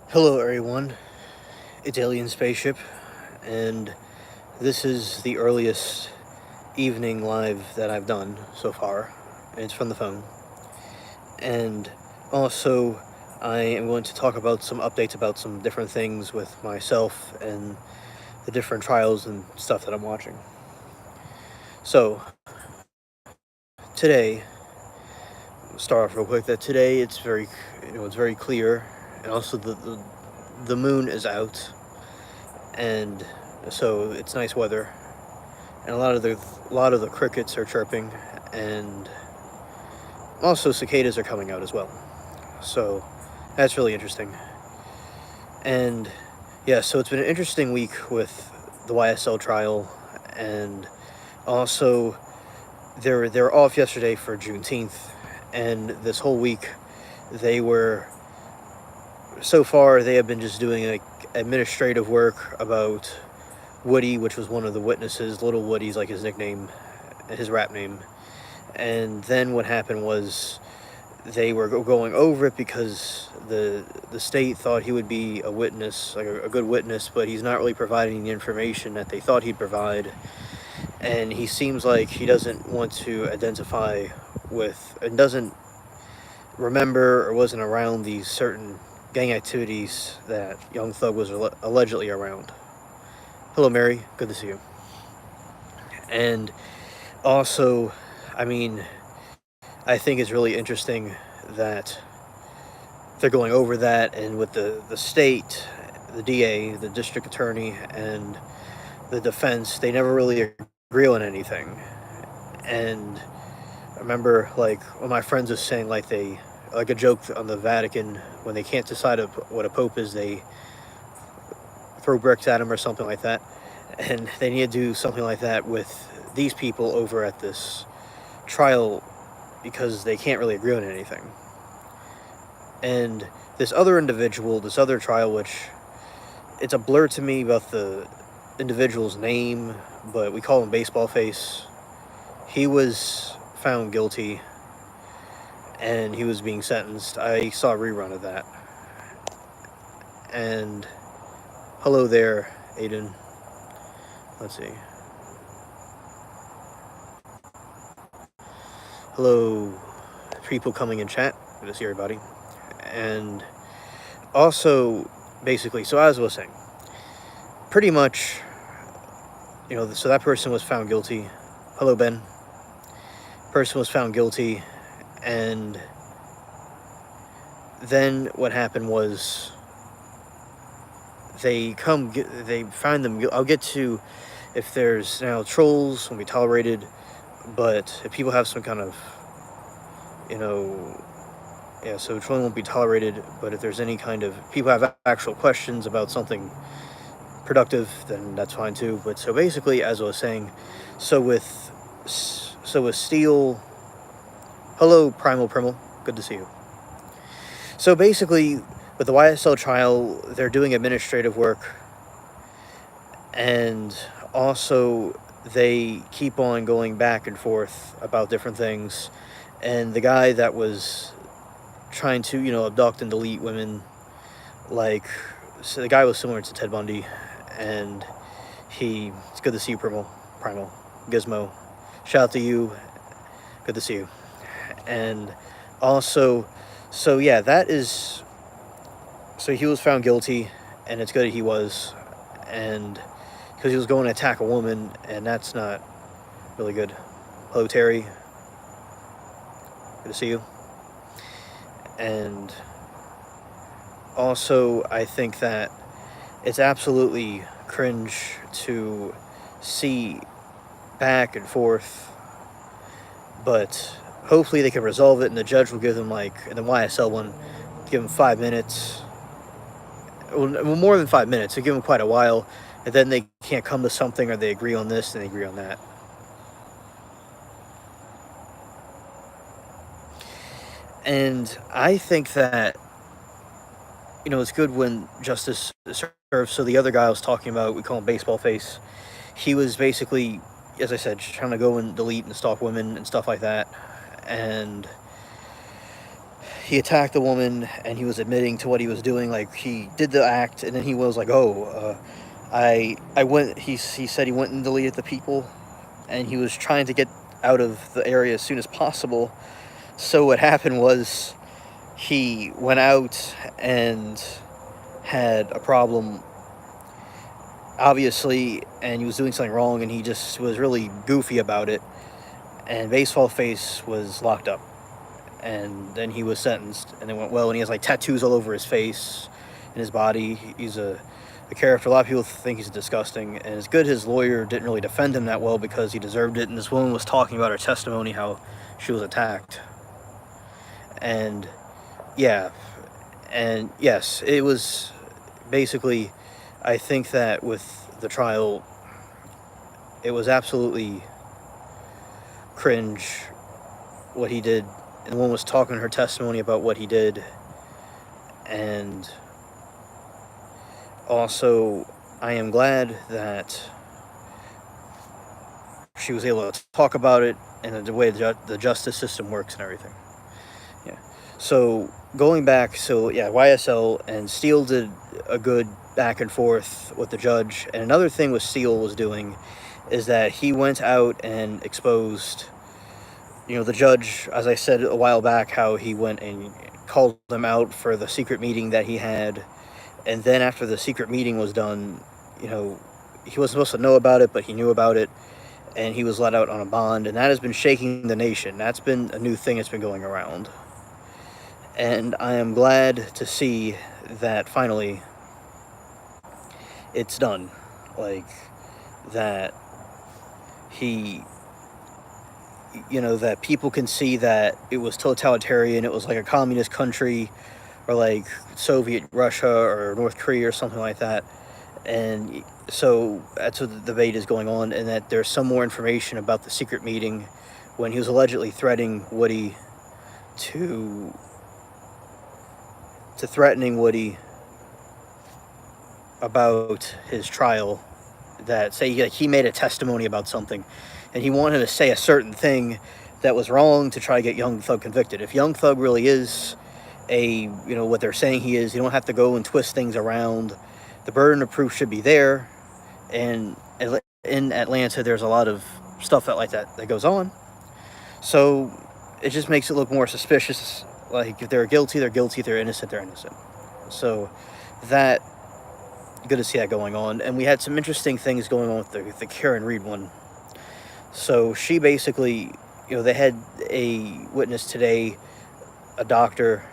Hello, everyone. It's Alien Spaceship, and this is the earliest evening live that I've done so far. It's from the phone. And also, I am going to talk about some updates about some different things with myself and the different trials and stuff that I'm watching. So, today, start off real quick that today it's very clear, and also the moon is out, and so it's nice weather, and a lot of the crickets are chirping, and also cicadas are coming out as well. So that's really interesting. And yeah, so it's been an interesting week with the YSL trial, and also they're off yesterday for Juneteenth, and this whole week they were so far they have been just doing like administrative work about Woody, which was one of the witnesses. Little Woody's like his nickname, his rap name. And then what happened was they were going over it because the state thought he would be a witness, like a good witness, but he's not really providing the information that they thought he'd provide. And he seems like he doesn't want to identify with, and doesn't remember or wasn't around these certain gang activities that Young Thug was allegedly around. Hello, Mary. Good to see you. And also, I mean, I think it's really interesting that they're going over that, and with the state, the DA, the district attorney, and the defense, they never really agree on anything. And I remember, like, one of my friends was saying, like, like a joke on the Vatican, when they can't decide what a pope is, they throw bricks at him or something like that. And they need to do something like that with these people over at this trial because they can't really agree on anything. And this other individual, this other trial, which it's a blur to me about the individual's name, but we call him Baseball Face. He was found guilty and he was being sentenced. I saw a rerun of that. And hello there, Aiden. Let's see. Hello, people coming in chat. Good to see everybody. And also, basically, so as I was saying, pretty much, so that person was found guilty. Hello, Ben. Person was found guilty, and then what happened was they find them. I'll get to if there's now trolls won't be tolerated, but if people have some kind of, so trolling won't be tolerated. But if there's any kind of people have actual questions about something productive, then that's fine too. But so basically, as I was saying, so with Steel, hello Primal, good to see you. So basically, with the YSL trial, they're doing administrative work, and also they keep on going back and forth about different things. And the guy that was trying to, abduct and delete women, so the guy was similar to Ted Bundy, and it's good to see you, Primal, Gizmo. Shout out to you, good to see you. And also, so yeah, so he was found guilty, and it's good that he was, and because he was going to attack a woman, and that's not really good. Hello, Terry. Good to see you. And also, I think that it's absolutely cringe to see back and forth, but hopefully they can resolve it, and the judge will give them, like, in the YSL one, give them 5 minutes. Well, more than 5 minutes. They give them quite a while, and then they can't come to something, or they agree on this and they agree on that. And I think that, it's good when justice is served. So the other guy I was talking about, we call him Baseball Face, he was basically, as I said, trying to go and delete and stalk women and stuff like that. And he attacked the woman, and he was admitting to what he was doing. Like, he did the act, and then he was like, "Oh, I went." He said he went and deleted the people, and he was trying to get out of the area as soon as possible. So what happened was he went out and had a problem, obviously, and he was doing something wrong, and he just was really goofy about it. And Baseball Face was locked up, and then he was sentenced, and it went well. And he has like tattoos all over his face and his body. He's a character. A lot of people think he's disgusting, and it's good his lawyer didn't really defend him that well, because he deserved it. And this woman was talking about her testimony, how she was attacked, and yeah, and yes, it was basically, I think that with the trial, it was absolutely cringe what he did. And the woman was talking her testimony about what he did, and also I am glad that she was able to talk about it and the way the justice system works and everything. Yeah. So going back, so yeah, YSL and Steele did a good back and forth with the judge. And another thing what Steele was doing is that he went out and exposed, the judge, as I said a while back, how he went and called them out for the secret meeting that he had. And then after the secret meeting was done, he wasn't supposed to know about it, but he knew about it, and he was let out on a bond. And that has been shaking the nation. That's been a new thing that's been going around. And I am glad to see that finally it's done. Like, that that people can see that it was totalitarian. It was like a communist country, or like Soviet Russia or North Korea or something like that. And so that's what the debate is going on, and that there's some more information about the secret meeting when he was allegedly threatening Woody threatening Woody about his trial. That say he made a testimony about something, and he wanted to say a certain thing that was wrong to try to get Young Thug convicted. If Young Thug really is what they're saying he is, you don't have to go and twist things around. The burden of proof should be there, and in Atlanta there's a lot of stuff like that goes on. So it just makes it look more suspicious. Like, if they're guilty, they're guilty. If they're innocent, they're innocent. So that, good to see that going on. And we had some interesting things going on with the Karen Reed one. So she basically, they had a witness today, a doctor,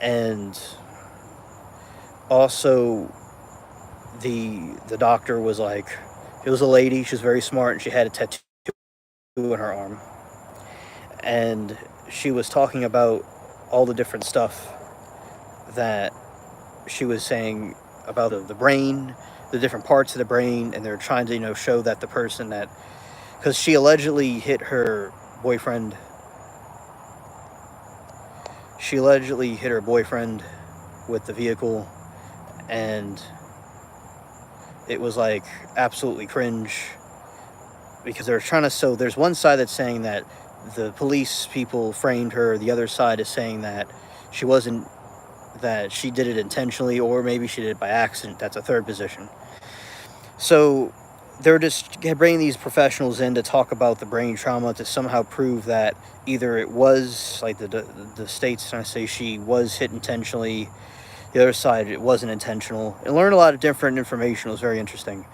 and also the doctor was like, it was a lady, she was very smart, and she had a tattoo in her arm. And she was talking about all the different stuff that she was saying about the brain, the different parts of the brain, and they're trying to, show that the person that, because she allegedly hit her boyfriend. She allegedly hit her boyfriend with the vehicle, and it was like absolutely cringe, because they're trying to, so there's one side that's saying that the police people framed her, the other side is saying that that she did it intentionally, or maybe she did it by accident. That's a third position. So they're just bringing these professionals in to talk about the brain trauma, to somehow prove that either it was, like the state's trying to say she was hit intentionally, the other side, it wasn't intentional, and learn a lot of different information. It was very interesting.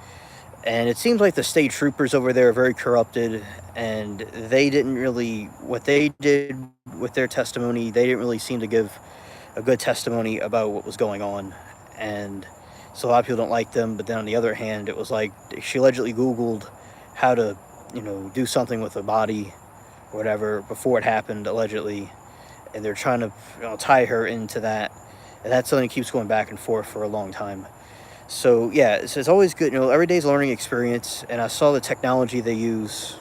And it seems like the state troopers over there are very corrupted, and they didn't really, what they did with their testimony, they didn't really seem to give a good testimony about what was going on. And so a lot of people don't like them. But then on the other hand, it was like she allegedly Googled how to, do something with a body or whatever before it happened, allegedly. And they're trying to tie her into that. And that's something that keeps going back and forth for a long time. So yeah, it's always good. Every day's a learning experience. And I saw the technology they use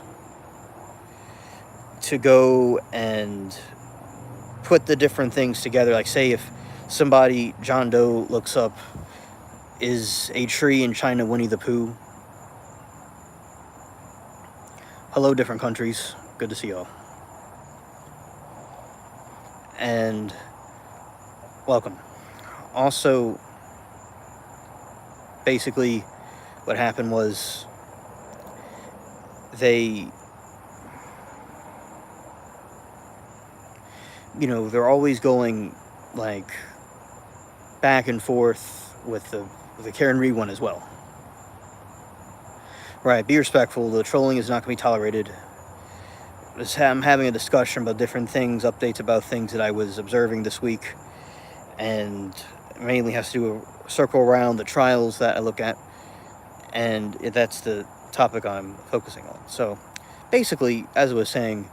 to go and put the different things together. Like, say if somebody, John Doe, looks up, is a tree in China Winnie the Pooh? Hello, different countries. Good to see y'all. and welcome. Also, basically, what happened was they're always going like back and forth with the Karen Reed one as well. Right, be respectful. The trolling is not going to be tolerated. I'm having a discussion about different things, updates about things that I was observing this week, and mainly has to do a circle around the trials that I look at, and that's the topic I'm focusing on. So, basically, as I was saying,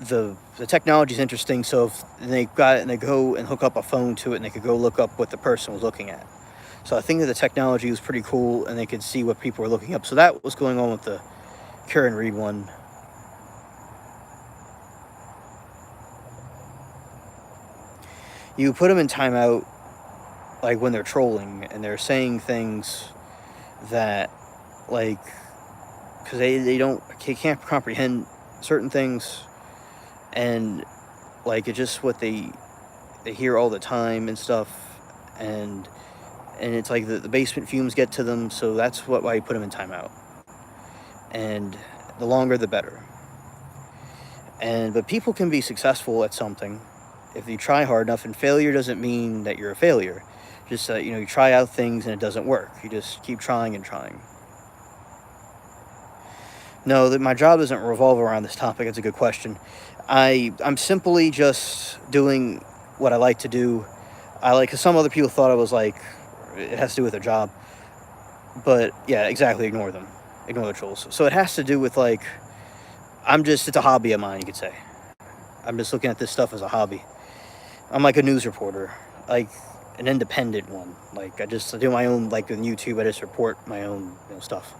the technology is interesting. So if they got it and they go and hook up a phone to it, and they could go look up what the person was looking at. So I think that the technology was pretty cool, and they could see what people were looking up. So that was going on with the Karen Reed one. You put them in timeout, like when they're trolling and they're saying things that, like, because they can't comprehend certain things, and like it's just what they hear all the time and stuff, and it's like the basement fumes get to them, so that's why you put them in timeout. And the longer the better. But people can be successful at something if you try hard enough, and failure doesn't mean that you're a failure. Just you try out things and it doesn't work. You just keep trying and trying. No, that my job doesn't revolve around this topic. It's a good question. I'm simply just doing what I like to do. Because some other people thought I was like, it has to do with their job. But yeah, exactly. Ignore them. Ignore the trolls. So it has to do with like, it's a hobby of mine, you could say. I'm just looking at this stuff as a hobby. I'm like a news reporter, like an independent one. Like I do my own, like on YouTube, I just report my own stuff.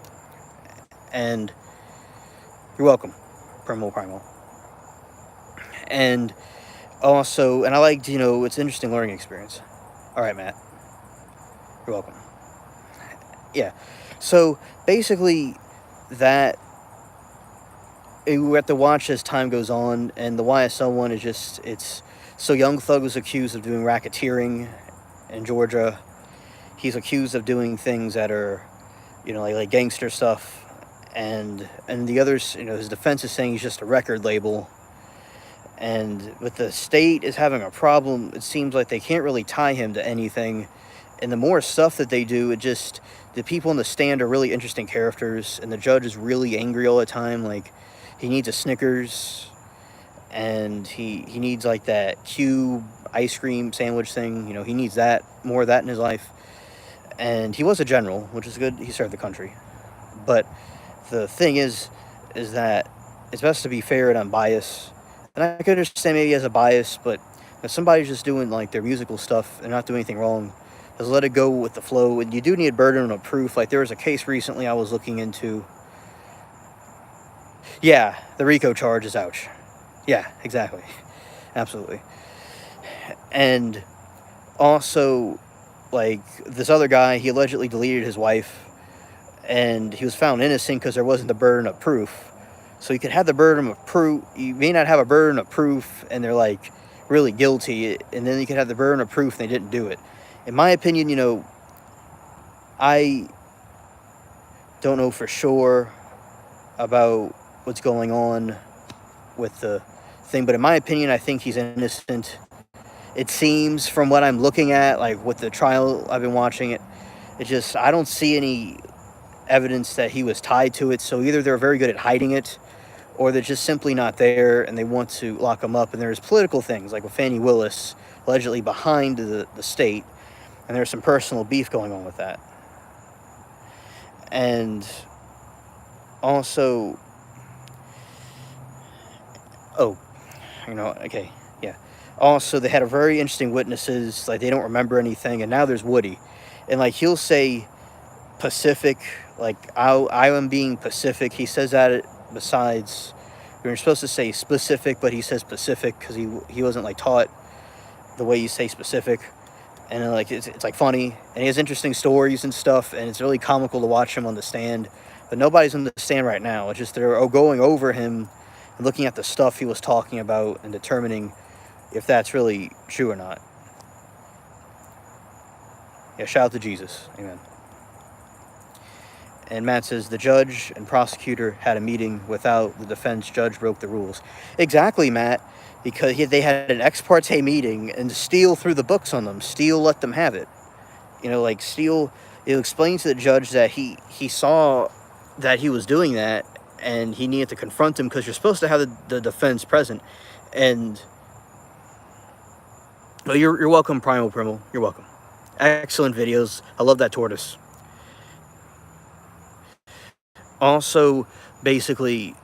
And you're welcome, Primal. And also, and I liked, it's an interesting learning experience. All right, Matt. You're welcome. Yeah. So basically, we have to watch as time goes on, and the YSL one is so Young Thug was accused of doing racketeering in Georgia. He's accused of doing things that are, like gangster stuff, and the others, his defense is saying he's just a record label. And with the state is having a problem, it seems like they can't really tie him to anything. And the more stuff that they do, the people in the stand are really interesting characters, and the judge is really angry all the time. Like, he needs a Snickers, and he needs like that cube ice cream sandwich thing. He needs more of that in his life. And he was a general, which is good. He served the country. But the thing is that it's best to be fair and unbiased. And I can understand maybe he has a bias, but if somebody's just doing like their musical stuff and not doing anything wrong, just let it go with the flow. And you do need a burden of proof. Like there was a case recently I was looking into. Yeah, the RICO charge is ouch. Yeah, exactly. Absolutely. And also, like, this other guy, he allegedly deleted his wife, and he was found innocent because there wasn't the burden of proof. So you could have the burden of proof. You may not have a burden of proof, and they're, like, really guilty, and then you could have the burden of proof, and they didn't do it. In my opinion, I don't know for sure about what's going on with the thing, but in my opinion, I think he's innocent. It seems from what I'm looking at, like with the trial I've been watching I don't see any evidence that he was tied to it. So either they're very good at hiding it, or they're just simply not there and they want to lock him up. And there's political things like with Fannie Willis allegedly behind the state, and there's some personal beef going on with that. And also, okay, yeah. Also, they had a very interesting witnesses, like they don't remember anything, and now there's Woody. And like he'll say Pacific, like I am being Pacific. He says that besides, you're supposed to say specific, but he says Pacific because he wasn't like taught the way you say specific. And like it's like funny, and he has interesting stories and stuff, and it's really comical to watch him on the stand. But nobody's on the stand right now. It's just they're going over him and looking at the stuff he was talking about and determining if that's really true or not. Yeah, shout out to Jesus. Amen. And Matt says, the judge and prosecutor had a meeting without the defense. Judge broke the rules. Exactly, Matt, because they had an ex parte meeting, and Steele threw the books on them. Steele let them have it. You know, like Steele, it explained to the judge that he saw that he was doing that, and he needed to confront him, because you're supposed to have the defense present. And well, you're welcome, Primal Primal. You're welcome. Excellent videos. I love that tortoise. Also, basically,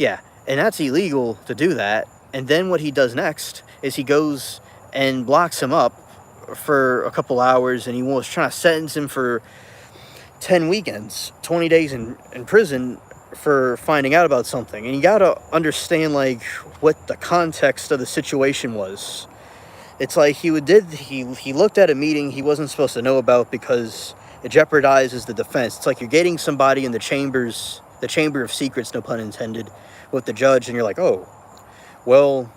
yeah, and that's illegal to do that. And then what he does next is he goes and blocks him up for a couple hours, and he was trying to sentence him for 10 weekends, 20 days in prison for finding out about something. And you gotta understand, like, what the context of the situation was. It's like he looked at a meeting he wasn't supposed to know about because it jeopardizes the defense. It's like you're getting somebody in the chamber of secrets, no pun intended, with the judge, and you're like, oh, well,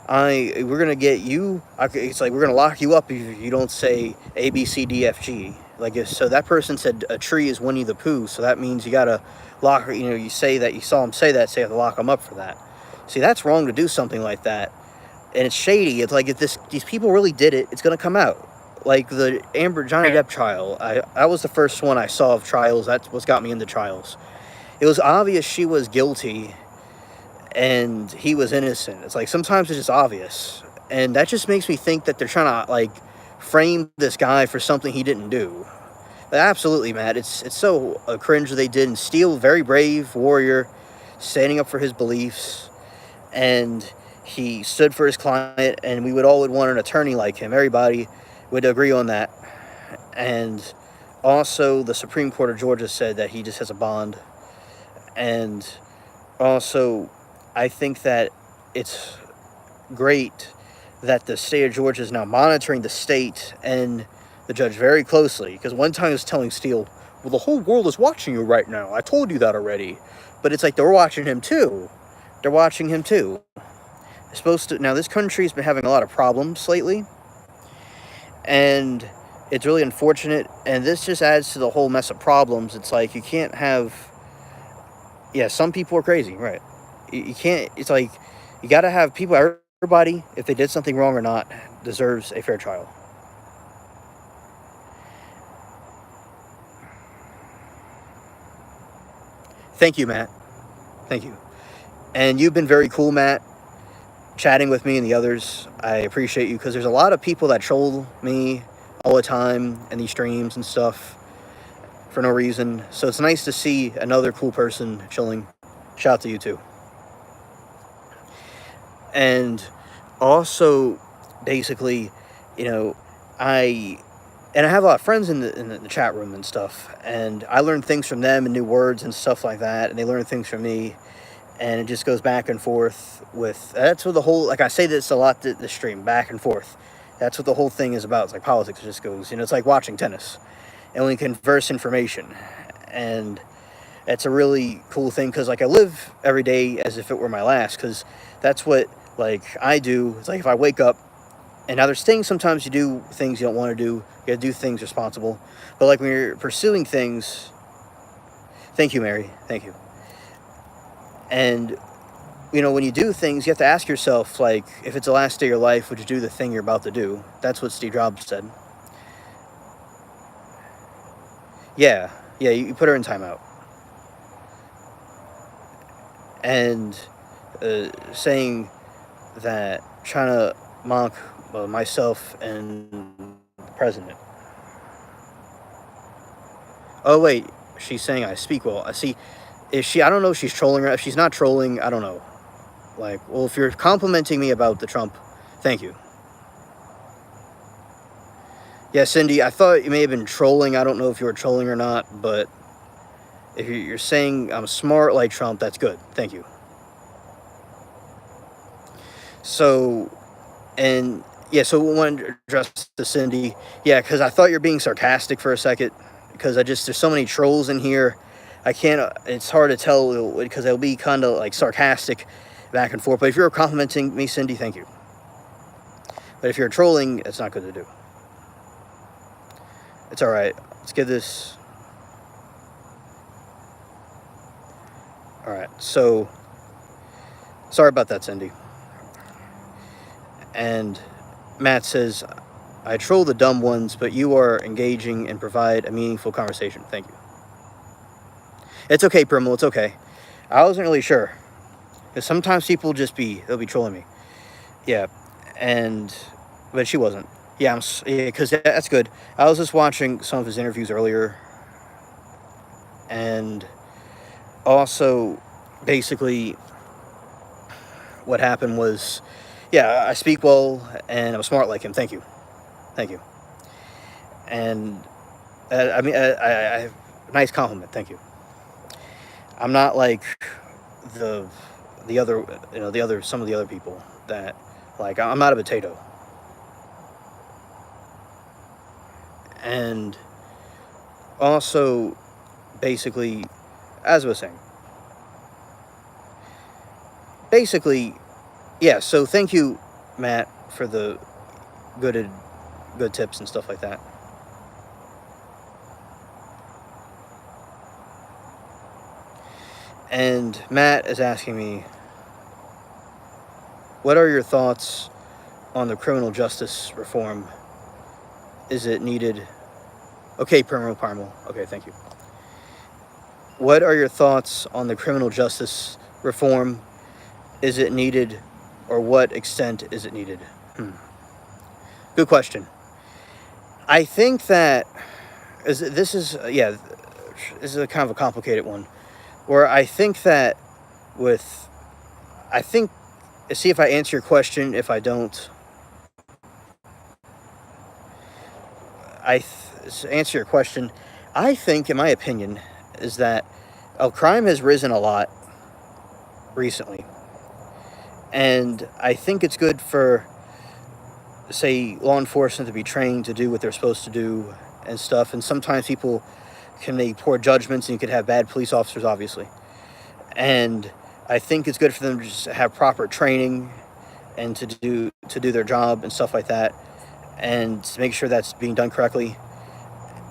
we're gonna get you. It's like we're gonna lock you up if you don't say A, B, C, D, F, G. Like, so that person said a tree is Winnie the Pooh, so that means you gotta lock. You know, you say that you saw him say that, so you have to lock him up for that. See, that's wrong to do something like that, and it's shady. It's like if these people really did it, it's gonna come out. Like the Johnny Depp trial, that was the first one I saw of trials. That's what got me into trials. It was obvious she was guilty and he was innocent. It's like sometimes it's just obvious. And that just makes me think that they're trying to, like, frame this guy for something he didn't do. But absolutely, Matt. It's so cringe they did. And Steele, very brave warrior, standing up for his beliefs. And he stood for his client, and we would want an attorney like him. Everybody would agree on that. And also the Supreme Court of Georgia said that he just has a bond. And also, I think that it's great that the state of Georgia is now monitoring the state and the judge very closely. Because one time he was telling Steele, well, the whole world is watching you right now. I told you that already. But it's like they're watching him too. They're watching him too. Now, this country's been having a lot of problems lately. And it's really unfortunate, and this just adds to the whole mess of problems. It's like you can't have, yeah, some people are crazy, right? You can't, it's like you got to have people, everybody, if they did something wrong or not, deserves a fair trial. Thank you, Matt. Thank you. And you've been very cool, Matt, chatting with me and the others. I appreciate you, because there's a lot of people that troll me all the time in these streams and stuff for no reason. So it's nice to see another cool person chilling. Shout out to you too. And also, basically, you know, I have a lot of friends in the chat room and stuff, and I learn things from them and new words and stuff like that, and they learn things from me. And it just goes back and forth with, that's what the whole, like I say this a lot, this stream, back and forth. That's what the whole thing is about. It's like politics. It just goes, it's like watching tennis. And we converse information. And it's a really cool thing, because, like, I live every day as if it were my last, because that's what, like, I do. It's like if I wake up, and now there's things, sometimes you do things you don't want to do. You got to do things responsible. But, like, when you're pursuing things, thank you, Mary. Thank you. And, when you do things, you have to ask yourself, like, if it's the last day of your life, would you do the thing you're about to do? That's what Steve Jobs said. Yeah, you put her in timeout. And saying that, trying to mock myself and the president. Oh, wait, she's saying I speak well. I see. I don't know if she's trolling or if she's not trolling, I don't know. Like, well, if you're complimenting me about the Trump, thank you. Yeah, Cindy, I thought you may have been trolling. I don't know if you were trolling or not, but if you're saying I'm smart like Trump, that's good. Thank you. So, and yeah, so we want to address to Cindy. Yeah, because I thought you're being sarcastic for a second, because there's so many trolls in here. I can't, it's hard to tell, because it'll be kind of like sarcastic back and forth. But if you're complimenting me, Cindy, thank you. But if you're trolling, it's not good to do. It's all right. Let's get this. All right. So, sorry about that, Cindy. And Matt says, I troll the dumb ones, but you are engaging and provide a meaningful conversation. Thank you. It's okay, Primal. It's okay. I wasn't really sure. Because sometimes people they'll be trolling me. Yeah. But she wasn't. Yeah, because that's good. I was just watching some of his interviews earlier. And also, basically, what happened was, yeah, I speak well, and I'm smart like him. Thank you. Thank you. And, I nice compliment. Thank you. I'm not like some of the other people that, like, I'm not a potato. And also, basically, as I was saying, yeah, so thank you, Matt, for the good tips and stuff like that. And Matt is asking me, what are your thoughts on the criminal justice reform? Is it needed? Okay, Parmo. Okay, thank you. What are your thoughts on the criminal justice reform? Is it needed, or what extent is it needed? Good question. I think that this is a kind of a complicated one, where I think that see if I answer your question. If I don't, answer your question. I think, in my opinion, is that crime has risen a lot recently. And I think it's good for, say, law enforcement to be trained to do what they're supposed to do and stuff. And sometimes people can make poor judgments, and you could have bad police officers, obviously. And I think it's good for them to just have proper training and to do their job and stuff like that, and to make sure that's being done correctly.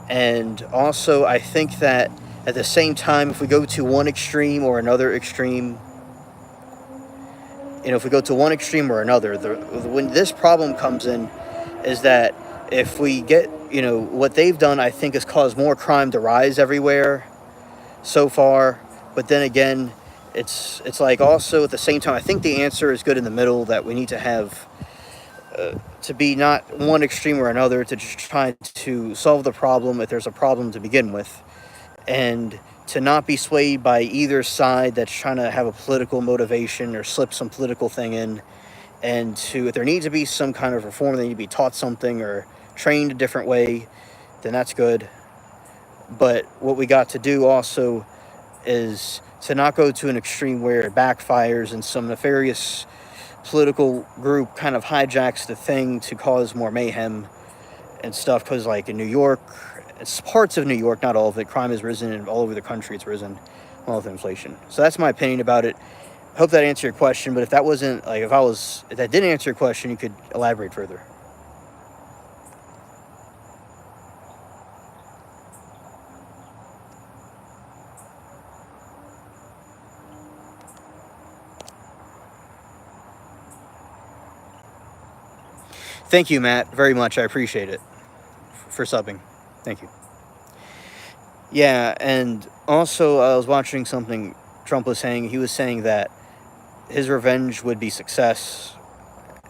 And also, I think that at the same time, if we go to one extreme or another extreme, if we go to one extreme or another, when this problem comes in, is that if we get, what they've done, I think, has caused more crime to rise everywhere so far. But then again, it's like also at the same time, I think the answer is good in the middle, that we need to have to be not one extreme or another, to just try to solve the problem if there's a problem to begin with, and to not be swayed by either side that's trying to have a political motivation or slip some political thing in. And if there needs to be some kind of reform, they need to be taught something or trained a different way, then that's good. But what we got to do also is to not go to an extreme where it backfires and some nefarious political group kind of hijacks the thing to cause more mayhem and stuff. Because, like, in New York, it's parts of New York, not all of it, crime has risen, and all over the country it's risen, along with inflation. So that's my opinion about it. I hope that answered your question, but if that wasn't, like, if that didn't answer your question, you could elaborate further. Thank you, Matt, very much. I appreciate it for subbing. Thank you. Yeah, and also I was watching something Trump was saying. He was saying that his revenge would be success,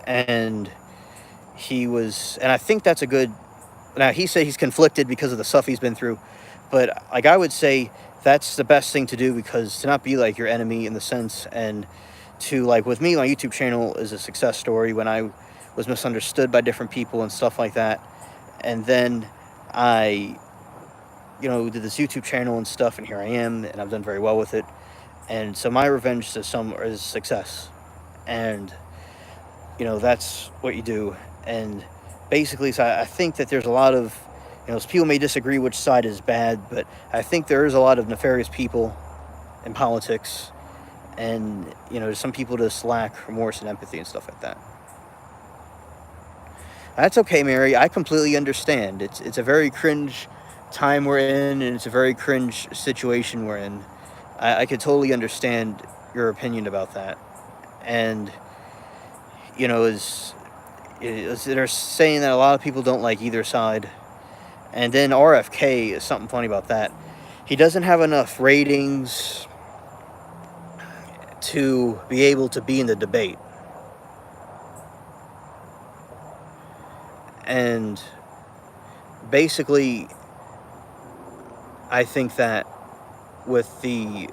and I think that's a good. Now, he said he's conflicted because of the stuff he's been through, but, like, I would say that's the best thing to do, because to not be like your enemy in the sense, and to, like, with me, my YouTube channel is a success story when I was misunderstood by different people and stuff like that. And then I, did this YouTube channel and stuff, and here I am, and I've done very well with it. And so my revenge is success. And, that's what you do. And basically, so I think that there's a lot of, people may disagree which side is bad, but I think there is a lot of nefarious people in politics. And, some people just lack remorse and empathy and stuff like that. That's okay, Mary. I completely understand. It's a very cringe time we're in, and it's a very cringe situation we're in. I could totally understand your opinion about that. And you know, they're saying that a lot of people don't like either side. And then RFK is something funny about that. He doesn't have enough ratings to be able to be in the debate. And basically, I think that with the.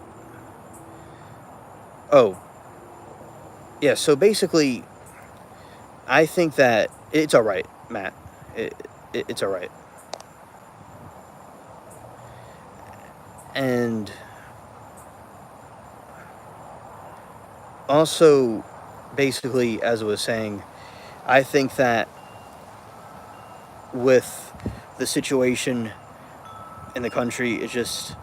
Oh, yeah, so basically, I think that it's alright, Matt. It's alright. And also, basically, as I was saying, I think that with the situation in the country, it's just,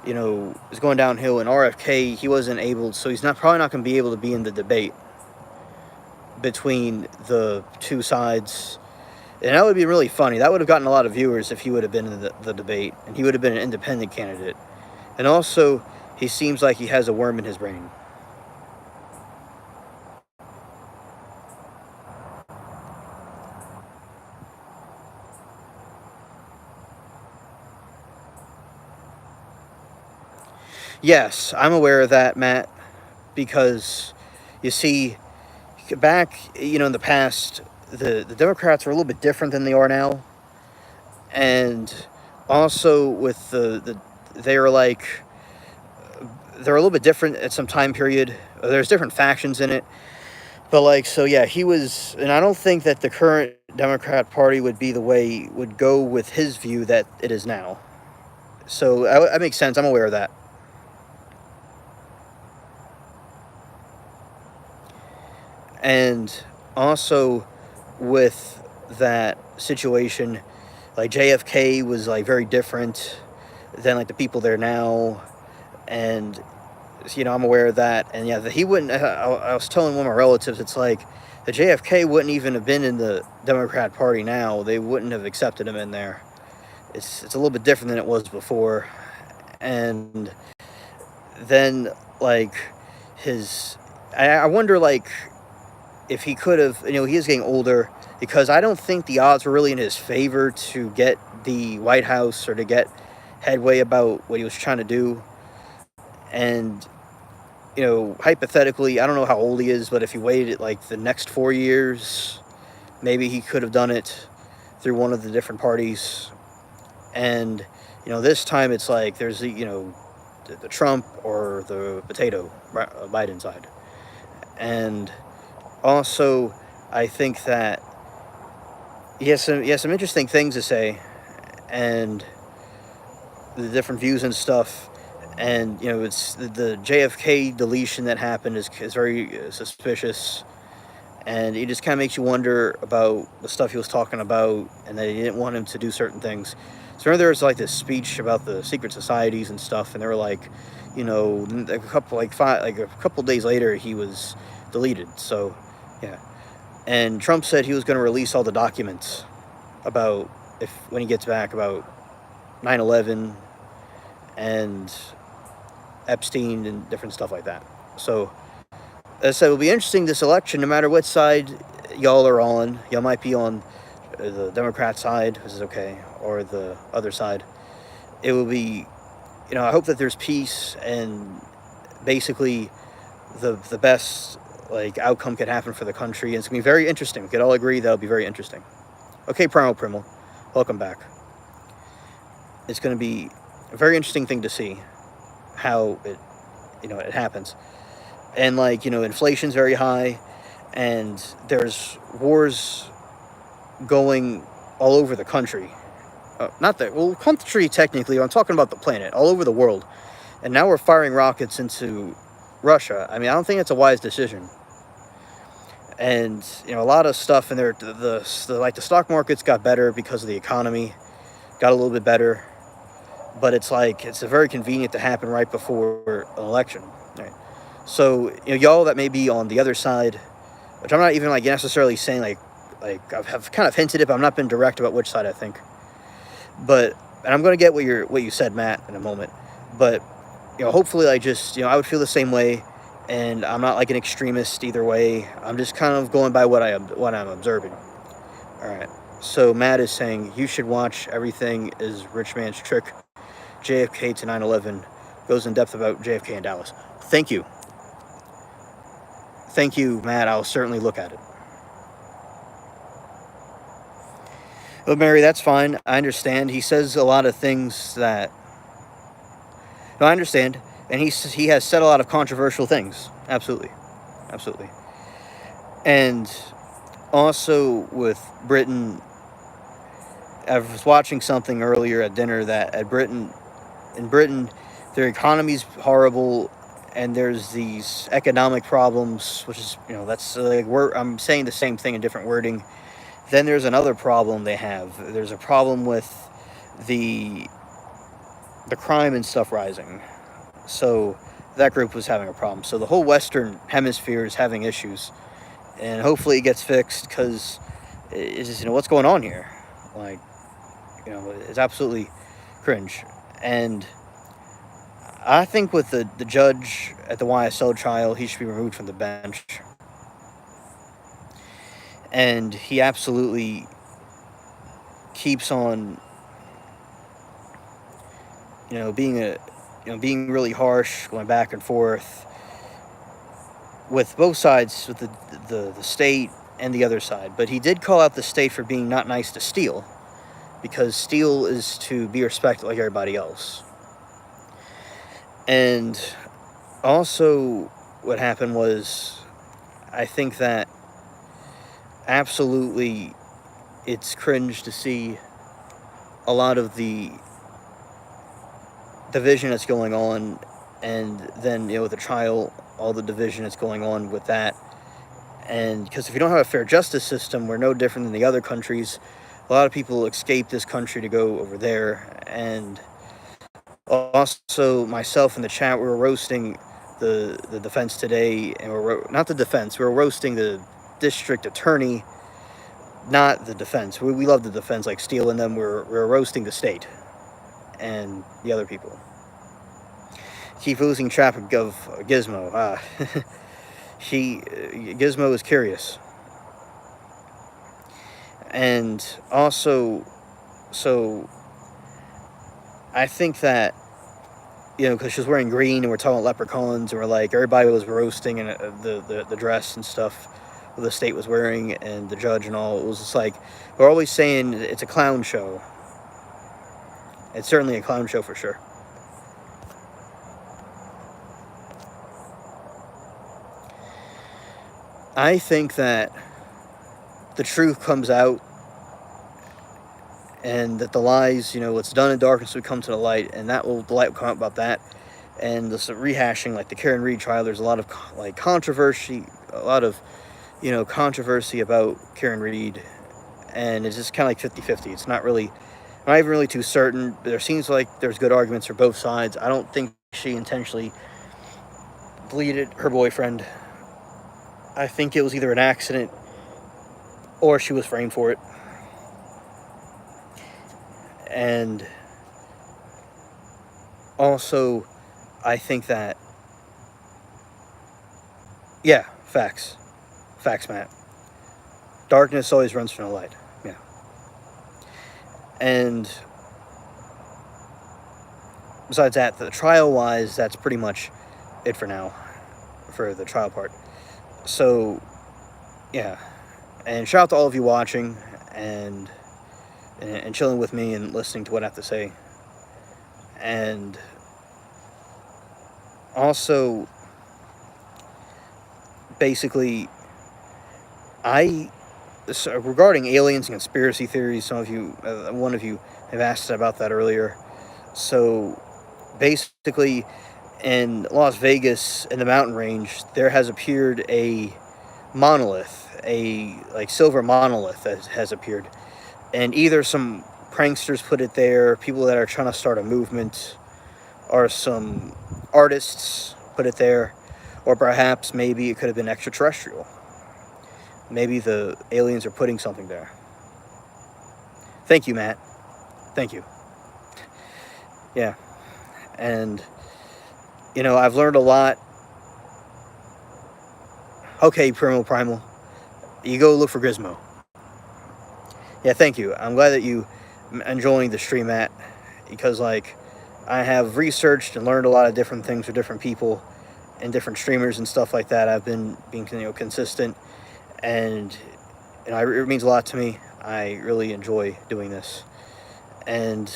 it's going downhill. And RFK, he wasn't able, so he's probably not going to be able to be in the debate between the two sides. And that would be really funny. That would have gotten a lot of viewers if he would have been in the debate, and he would have been an independent candidate. And also, he seems like he has a worm in his brain. Yes, I'm aware of that, Matt, because you see, back, in the past, the Democrats were a little bit different than they are now. And also with they're like, they're a little bit different at some time period. There's different factions in it. But like, so yeah, he was, and I don't think that the current Democrat Party would go with his view that it is now. So that makes sense. I'm aware of that. And also with that situation, like JFK was like very different than like the people there now. And I'm aware of that. And yeah, he wouldn't. I was telling one of my relatives, it's like the JFK wouldn't even have been in the Democrat Party now. They wouldn't have accepted him in there. It's a little bit different than it was before. And then like I wonder like if he could have. He is getting older, because I don't think the odds were really in his favor to get the White House or to get headway about what he was trying to do. And hypothetically, I don't know how old he is, but if he waited like the next 4 years, maybe he could have done it through one of the different parties. And this time it's like there's the Trump or the potato Biden side. And also, I think that he has some interesting things to say, and the different views and stuff. And it's the JFK deletion that happened is very suspicious, and it just kind of makes you wonder about the stuff he was talking about, and that he didn't want him to do certain things. So remember, there was like this speech about the secret societies and stuff, and they were like, a couple days later he was deleted. So yeah, and Trump said he was going to release all the documents about when he gets back about 9/11 and Epstein and different stuff like that. So, as I said, it'll be interesting this election, no matter what side y'all are on. Y'all might be on the Democrat side, which is okay, or the other side. It will be, I hope that there's peace, and basically the best outcome could happen for the country. And it's going to be very interesting. We could all agree that'll be very interesting. Okay, Primal, welcome back. It's going to be a very interesting thing to see how it happens. And inflation's very high, and there's wars going all over the country. Country technically, I'm talking about the planet, all over the world. And now we're firing rockets into Russia. I don't think it's a wise decision. And a lot of stuff in there, the stock markets got better because of the economy, got a little bit better. But it's very convenient to happen right before an election. Right? So, y'all that may be on the other side, which I'm not even necessarily saying Like, I've kind of hinted it, but I've not been direct about which side I think. But, and I'm going to get what you said, Matt, in a moment. But, hopefully I just, I would feel the same way, and I'm not like an extremist either way. I'm just kind of going by what I'm observing. All right. So Matt is saying you should watch Everything is Rich Man's Trick, JFK to 9/11, goes in depth about JFK in Dallas. Thank you. Thank you, Matt. I'll certainly look at it. But Mary, that's fine. I understand. He says a lot of things that. No, I understand, and he has said a lot of controversial things. Absolutely, absolutely. And also with Britain, I was watching something earlier at dinner that in Britain, their economy's horrible, and there's these economic problems, which is that's like I'm saying the same thing in different wording. Then there's another problem they have. There's a problem with the crime and stuff rising. So that group was having a problem. So the whole Western hemisphere is having issues, and hopefully it gets fixed because it's just, what's going on here. Like, it's absolutely cringe. And I think with the judge at the YSL trial, he should be removed from the bench. And he absolutely keeps on, being really harsh, going back and forth with both sides, with the state and the other side. But he did call out the state for being not nice to Steele, because Steele is to be respected like everybody else. And also what happened was, I think that absolutely it's cringe to see a lot of the division that's going on, and then with the trial, all the division that's going on with that. And because if you don't have a fair justice system, we're no different than the other countries. A lot of people escape this country to go over there. And also myself in the chat, we were roasting the defense today, and not the defense, we were roasting the district attorney, not the defense. We love the defense, like Steele and them. We're roasting the state and the other people. Keep losing track of Gizmo. Gizmo is curious. And also, so I think that, because she was wearing green, and we're talking about leprechauns, and we're like, everybody was roasting and the dress and stuff the state was wearing, and the judge and all. It was just like, we're always saying it's a clown show. It's certainly a clown show for sure. I think that the truth comes out, and that the lies, what's done in darkness will come to the light, and the light will come out about that. And this rehashing, like the Karen Read trial, there's a lot of controversy, controversy about Karen Read, and it's just kind of like 50-50. It's not even really too certain. There seems like there's good arguments for both sides. I don't think she intentionally bleeded her boyfriend. I think it was either an accident or she was framed for it. And also, I think that, yeah, facts, Matt. Darkness always runs from the light. Yeah. And besides that, the trial-wise, that's pretty much it for now, for the trial part. So, yeah. And shout out to all of you watching and chilling with me and listening to what I have to say. And also, basically, regarding aliens and conspiracy theories, one of you have asked about that earlier. So, basically, in Las Vegas, in the mountain range, there has appeared a monolith, silver monolith that has appeared. And either some pranksters put it there, people that are trying to start a movement, or some artists put it there, or perhaps maybe it could have been extraterrestrial. maybe the aliens are putting something there. Thank you, Matt. Thank you. Yeah. And, I've learned a lot. Okay, Primal. You go look for Gizmo. Yeah, thank you. I'm glad that you enjoying the stream, Matt, because, I have researched and learned a lot of different things with different people and different streamers and stuff like that. I've been being, consistent, and, it means a lot to me. I really enjoy doing this. And,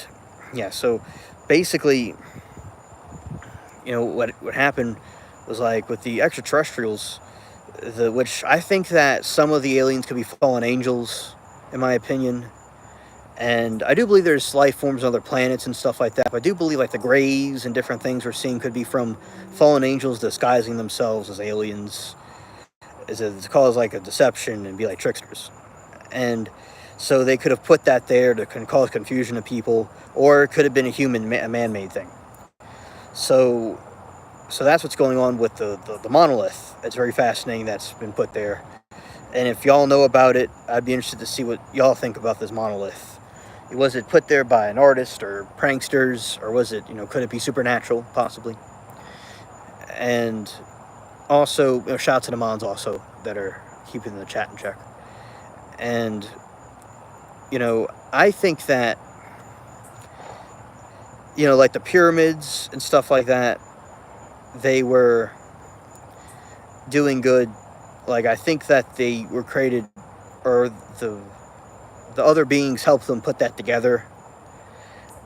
yeah, so basically, what happened was, with the extraterrestrials, which I think that some of the aliens could be fallen angels, in my opinion. And I do believe there's life forms on other planets and stuff like that. But I do believe, the grays and different things we're seeing could be from fallen angels disguising themselves as aliens, to cause, a deception and be like tricksters. And so they could have put that there to cause confusion to people, or it could have been a man-made thing. So that's what's going on with the monolith. It's very fascinating that's been put there. And if y'all know about it, I'd be interested to see what y'all think about this monolith. Was it put there by an artist or pranksters, or was it, could it be supernatural, possibly? And also, shout out to the Mons also that are keeping the chat in check. And, I think that, the pyramids and stuff like that, they were doing good. I think that they were created, or the other beings helped them put that together,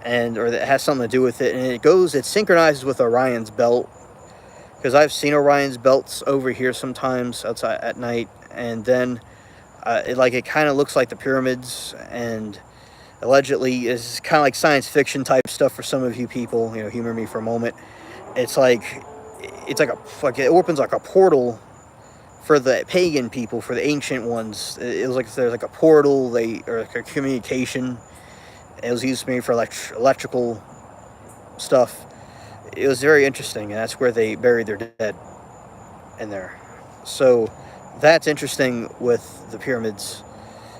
or that has something to do with it. And it synchronizes with Orion's belt, because I've seen Orion's belts over here sometimes outside at night, and then it kind of looks like the pyramids, and allegedly is kind of like science fiction type stuff for some of you people. Humor me for a moment. It opens like a portal for the pagan people, for the ancient ones. It was like there's a portal, or a communication. It was used maybe for electrical stuff. It was very interesting, and that's where they buried their dead, in there. So that's interesting with the pyramids.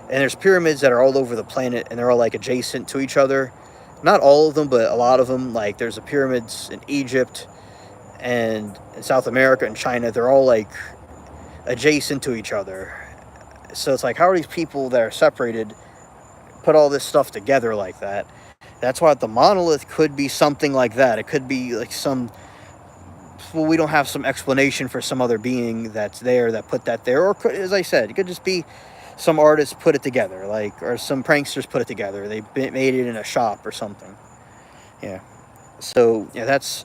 And there's pyramids that are all over the planet, and they're all adjacent to each other. Not all of them, but a lot of them. There's the pyramids in Egypt and in South America and China. They're all adjacent to each other. So it's how are these people that are separated put all this stuff together like that? That's why the monolith could be something like that. It could be we don't have some explanation for some other being that's there that put that there. Or as I said, it could just be some artists put it together, or some pranksters put it together. They made it in a shop or something. Yeah. So, yeah, there's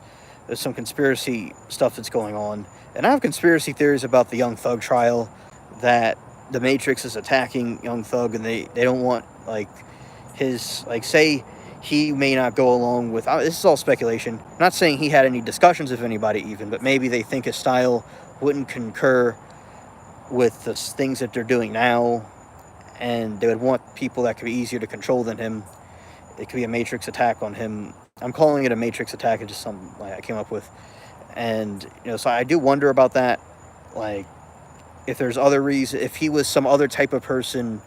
some conspiracy stuff that's going on. And I have conspiracy theories about the Young Thug trial, that the Matrix is attacking Young Thug, and they don't want, say he may not go along with, this is all speculation. I'm not saying he had any discussions with anybody even, but maybe they think his style wouldn't concur with the things that they're doing now, and they would want people that could be easier to control than him. It could be a Matrix attack on him. I'm calling it a Matrix attack. It's just something I came up with. And, so I do wonder about that. If there's other reason, if he was some other type of person,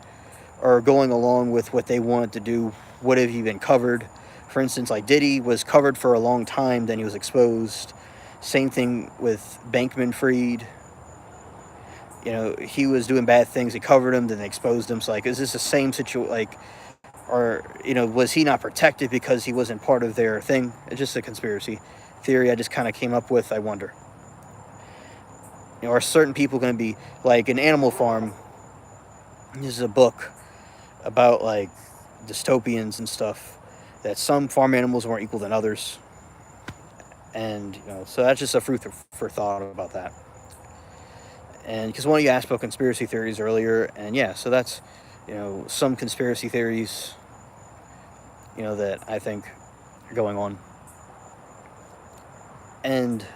or going along with what they wanted to do, would have he been covered? For instance, Diddy was covered for a long time, then he was exposed. Same thing with Bankman-Fried. He was doing bad things. They covered him, then they exposed him. So, is this the same situation? Or, was he not protected because he wasn't part of their thing? It's just a conspiracy theory I just kind of came up with, I wonder. Are certain people going to be, an Animal Farm? This is a book about, dystopians and stuff, that some farm animals are more equal than others. And, so that's just a food for thought about that. And because one of you asked about conspiracy theories earlier, and yeah, so that's, some conspiracy theories, that I think are going on. And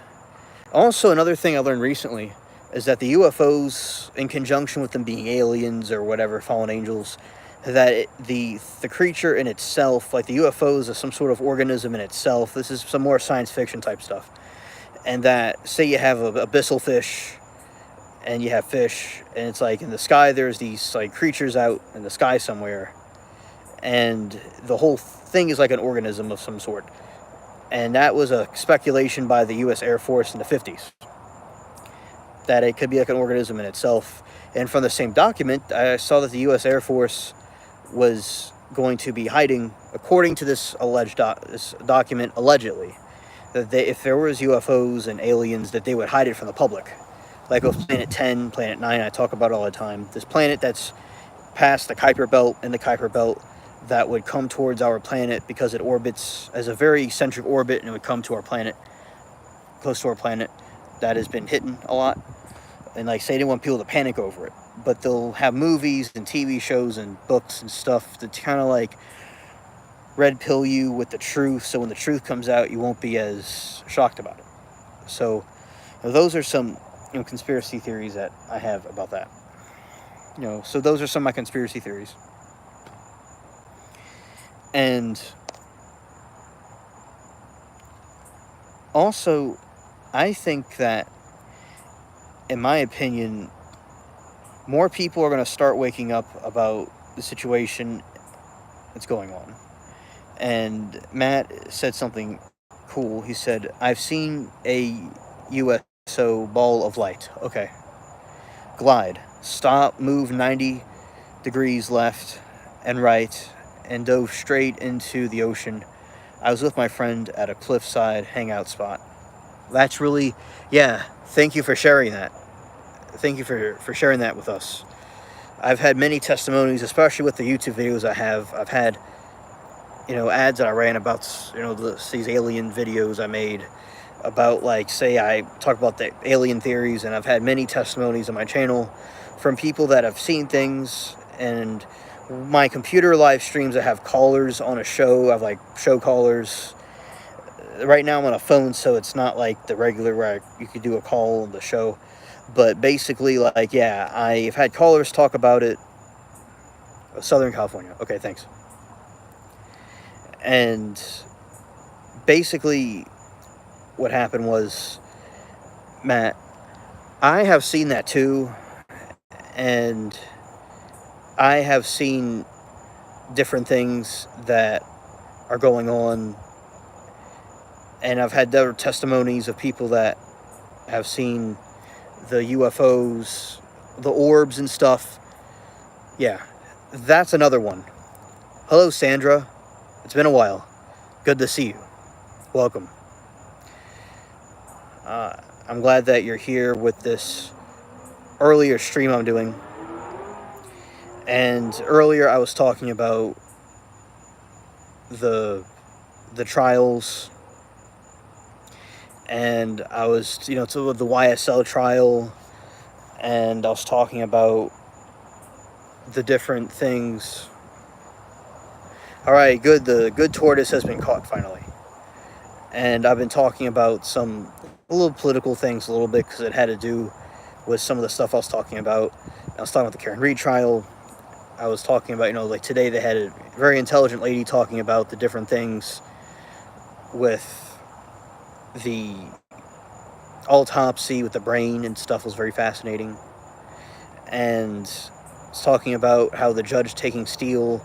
also another thing I learned recently is that the UFOs, in conjunction with them being aliens or whatever, fallen angels, that the creature in itself, the UFOs are some sort of organism in itself. This is some more science fiction type stuff. And that, say you have a abyssal fish, and you have fish, and it's like in the sky there's these like creatures out in the sky somewhere, and the whole thing is like an organism of some sort. And that was a speculation by the U.S. Air Force in the 50s, that it could be like an organism in itself. And from the same document, I saw that the U.S. Air Force was going to be hiding, according to this this document, allegedly, that if there was UFOs and aliens, that they would hide it from the public. Like with Planet 10, Planet 9, I talk about all the time. This planet that's past the Kuiper Belt, and the Kuiper Belt, that would come towards our planet because it orbits as a very eccentric orbit, and it would come to our planet, close to our planet, that has been hidden a lot. And like, say they want people to panic over it, but they'll have movies and TV shows and books and stuff that kind of like red pill you with the truth, so when the truth comes out, you won't be as shocked about it. So those are some conspiracy theories that I have about that. So those are some of my conspiracy theories. And also, I think that, in my opinion, more people are going to start waking up about the situation that's going on. And Matt said something cool. He said, I've seen a USO ball of light. Okay. Glide. Stop, move 90 degrees left and right, and dove straight into the ocean. I was with my friend at a cliffside hangout spot. That's really, yeah, thank you for sharing that. Thank you for sharing that with us. I've had many testimonies, especially with the YouTube videos I have. I've had, ads that I ran about, these alien videos I made about, like, say I talk about the alien theories, and I've had many testimonies on my channel from people that have seen things. And my computer live streams, I have callers on a show. I have like show callers. Right now I'm on a phone, so it's not like the regular where you could do a call on the show. But basically, like, yeah, I've had callers talk about it. Southern California. Okay, thanks. And basically what happened was, Matt, I have seen that too. And I have seen different things that are going on. And I've had other testimonies of people that have seen the UFOs, the orbs and stuff. Yeah, that's another one. Hello, Sandra. It's been a while. Good to see you. Welcome. I'm glad that you're here with this earlier stream I'm doing. And earlier I was talking about the trials. And I was, to the YSL trial, and I was talking about the different things. All right, good. The good tortoise has been caught finally. And I've been talking about some little political things a little bit, because it had to do with some of the stuff I was talking about. I was talking about the Karen Reed trial. I was talking about, like today they had a very intelligent lady talking about the different things with the autopsy with the brain and stuff. Was very fascinating. And was talking about how the judge taking Steele,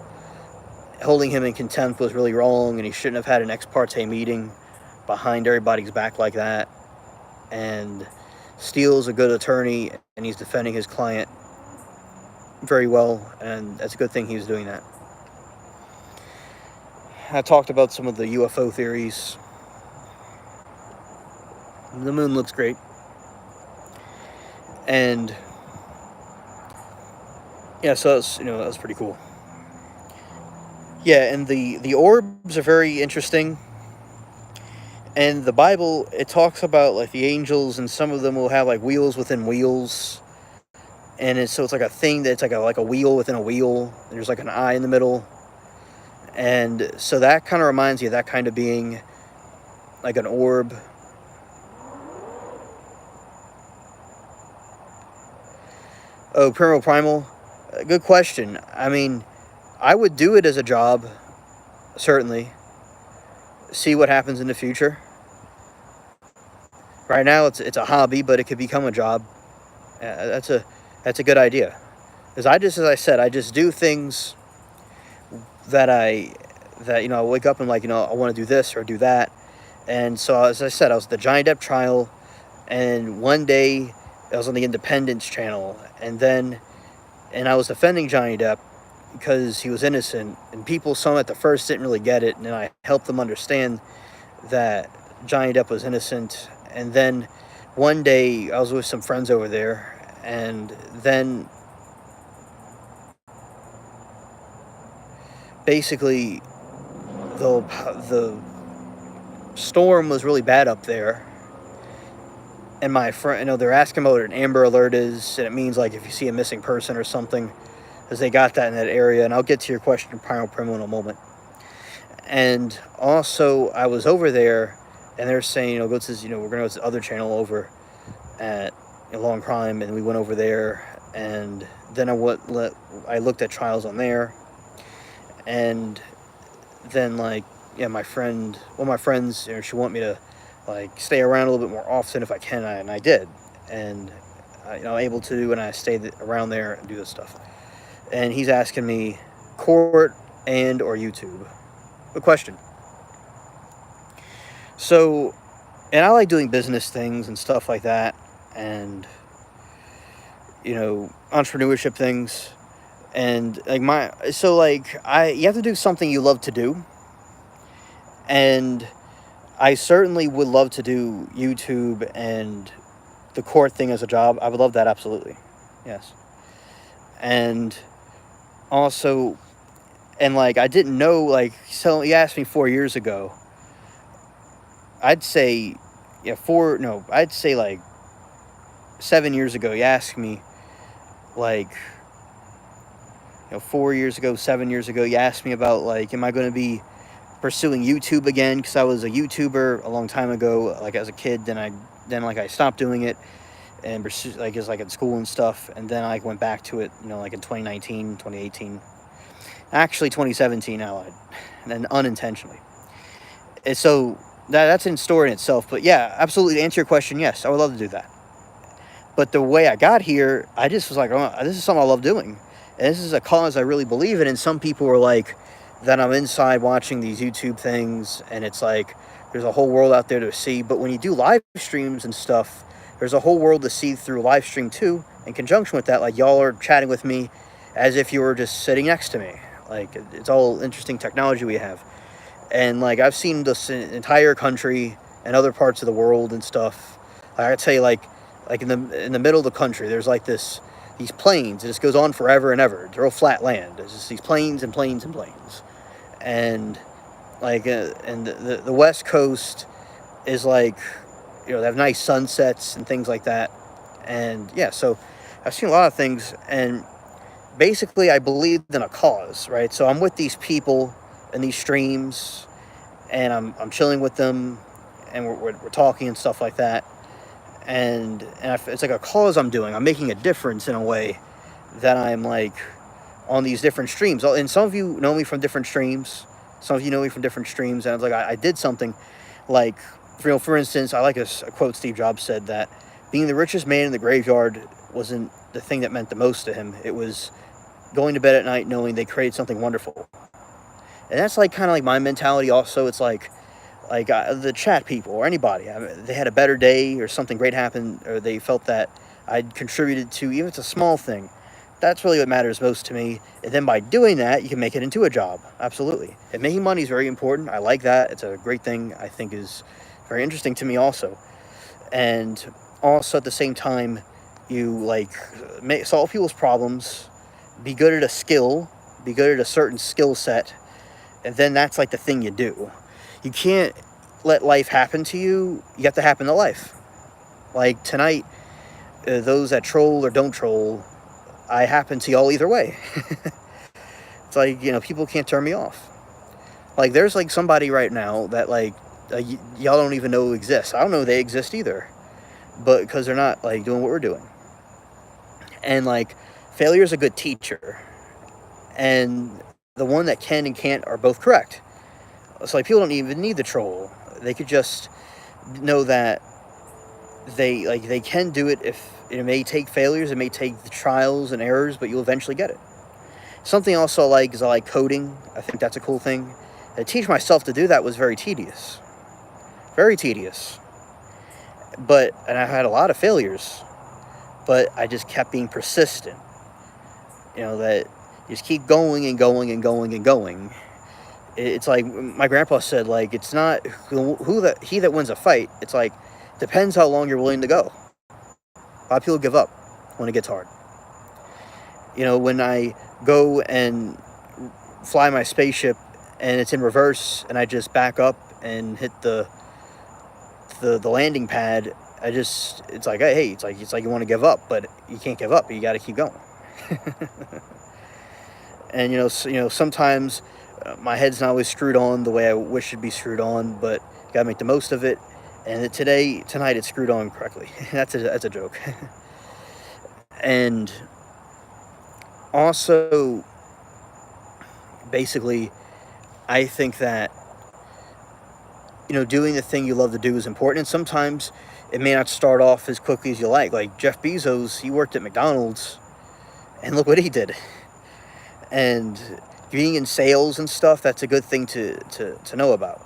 holding him in contempt, was really wrong, and he shouldn't have had an ex parte meeting behind everybody's back like that. And Steele's a good attorney, and he's defending his client very well, and that's a good thing he was doing that. I talked about some of the UFO theories. The moon looks great. And yeah, so that's, that was pretty cool. Yeah, and the orbs are very interesting. And the Bible, it talks about like the angels, and some of them will have like wheels within wheels. And so it's like a thing that's like a wheel within a wheel. There's like an eye in the middle. And so that kind of reminds you of that kind of being, like an orb. Oh, Primal. Good question. I mean, I would do it as a job, certainly. See what happens in the future. Right now, it's a hobby, but it could become a job. That's a good idea. Because as I said, I just do things that I wake up and like, I want to do this or do that. And so, as I said, I was at the Johnny Depp trial, and one day I was on the Independence channel, and I was defending Johnny Depp because he was innocent, and people, some at the first didn't really get it, and then I helped them understand that Johnny Depp was innocent. And then one day I was with some friends over there, and then basically the storm was really bad up there, and my friend, they're asking about what an Amber Alert is, and it means like if you see a missing person or something, because they got that in that area. And I'll get to your question, Primal Primo, in a moment. And also, I was over there, and they're saying, go to this, we're going to go to this other channel over at Long Crime, and we went over there, and then I looked at trials on there, and then like, yeah, my friend, one of my friends, she wanted me to like stay around a little bit more often if I can, and I did, and I'm able to, and I stayed around there and do this stuff. And he's asking me, court and or YouTube. A question. So, and I like doing business things and stuff like that, and entrepreneurship things, and like you have to do something you love to do, and I certainly would love to do YouTube and the court thing as a job. I would love that, absolutely, yes. And also, and like I didn't know, like, so you asked me 4 years ago. I'd say like 7 years ago. You asked me, like, 4 years ago, 7 years ago, you asked me about like, am I going to be pursuing YouTube again? Because I was a YouTuber a long time ago, like as a kid. Then I stopped doing it, and like it's like in school and stuff, and then I went back to it, like in 2019, 2018, actually 2017. I lied, and then unintentionally. And so that's in store in itself. But yeah, absolutely, to answer your question, yes, I would love to do that. But the way I got here, I just was like, oh, this is something I love doing, and this is a cause I really believe in. And some people were like, that I'm inside watching these YouTube things, and it's like there's a whole world out there to see. But when you do live streams and stuff, there's a whole world to see through live stream too. In conjunction with that, like y'all are chatting with me as if you were just sitting next to me. Like, it's all interesting technology we have. And like I've seen this entire country and other parts of the world and stuff. Like, I tell you, like in the middle of the country, there's like these plains. It just goes on forever and ever. It's real flat land. There's just these plains and plains and plains. And like and the West Coast is like, they have nice sunsets and things like that. And yeah, so I've seen a lot of things, and basically I believed in a cause, right? So I'm with these people in these streams, and I'm chilling with them, and we're talking and stuff like that. And it's like a cause I'm doing. I'm making a difference in a way that I'm like on these different streams. And some of you know me from different streams. Some of you know me from different streams. And I was like, I did something like, for instance, I like a quote Steve Jobs said, that being the richest man in the graveyard wasn't the thing that meant the most to him. It was going to bed at night knowing they created something wonderful. And that's like kind of like my mentality also. It's like the chat people or anybody, they had a better day or something great happened, or they felt that I'd contributed to, even if it's a small thing. That's really what matters most to me. And then by doing that, you can make it into a job. Absolutely. And making money is very important. I like that. It's a great thing. I think is very interesting to me also. And also at the same time, you like solve people's problems, be good at a skill, be good at a certain skill set, and then that's like the thing you do. You can't let life happen to you. You have to happen to life. Like tonight, those that troll or don't troll, I happen to y'all either way. It's like, people can't turn me off. Like, there's like somebody right now that like y'all don't even know exists. I don't know they exist either, but because they're not like doing what we're doing. And like, failure is a good teacher, and the one that can and can't are both correct. So like, people don't even need the troll. They could just know that they can do it it may take failures, it may take the trials and errors, but you'll eventually get it. Something else I like is I like coding. I think that's a cool thing. To teach myself to do that was very tedious. Very tedious. And I had a lot of failures, but I just kept being persistent. That you just keep going and going and going and going. It's like my grandpa said, like, it's not he that wins a fight. It's like, depends how long you're willing to go. A lot of people give up when it gets hard. When I go and fly my spaceship and it's in reverse and I just back up and hit the landing pad, it's like, hey, it's like you want to give up, but you can't give up. You got to keep going. And sometimes my head's not always screwed on the way I wish it'd be screwed on, but you got to make the most of it. And tonight it's screwed on correctly. That's a joke. And also, basically, I think that doing the thing you love to do is important. And sometimes it may not start off as quickly as you like. Like Jeff Bezos, he worked at McDonald's, and look what he did. And being in sales and stuff, that's a good thing to know about.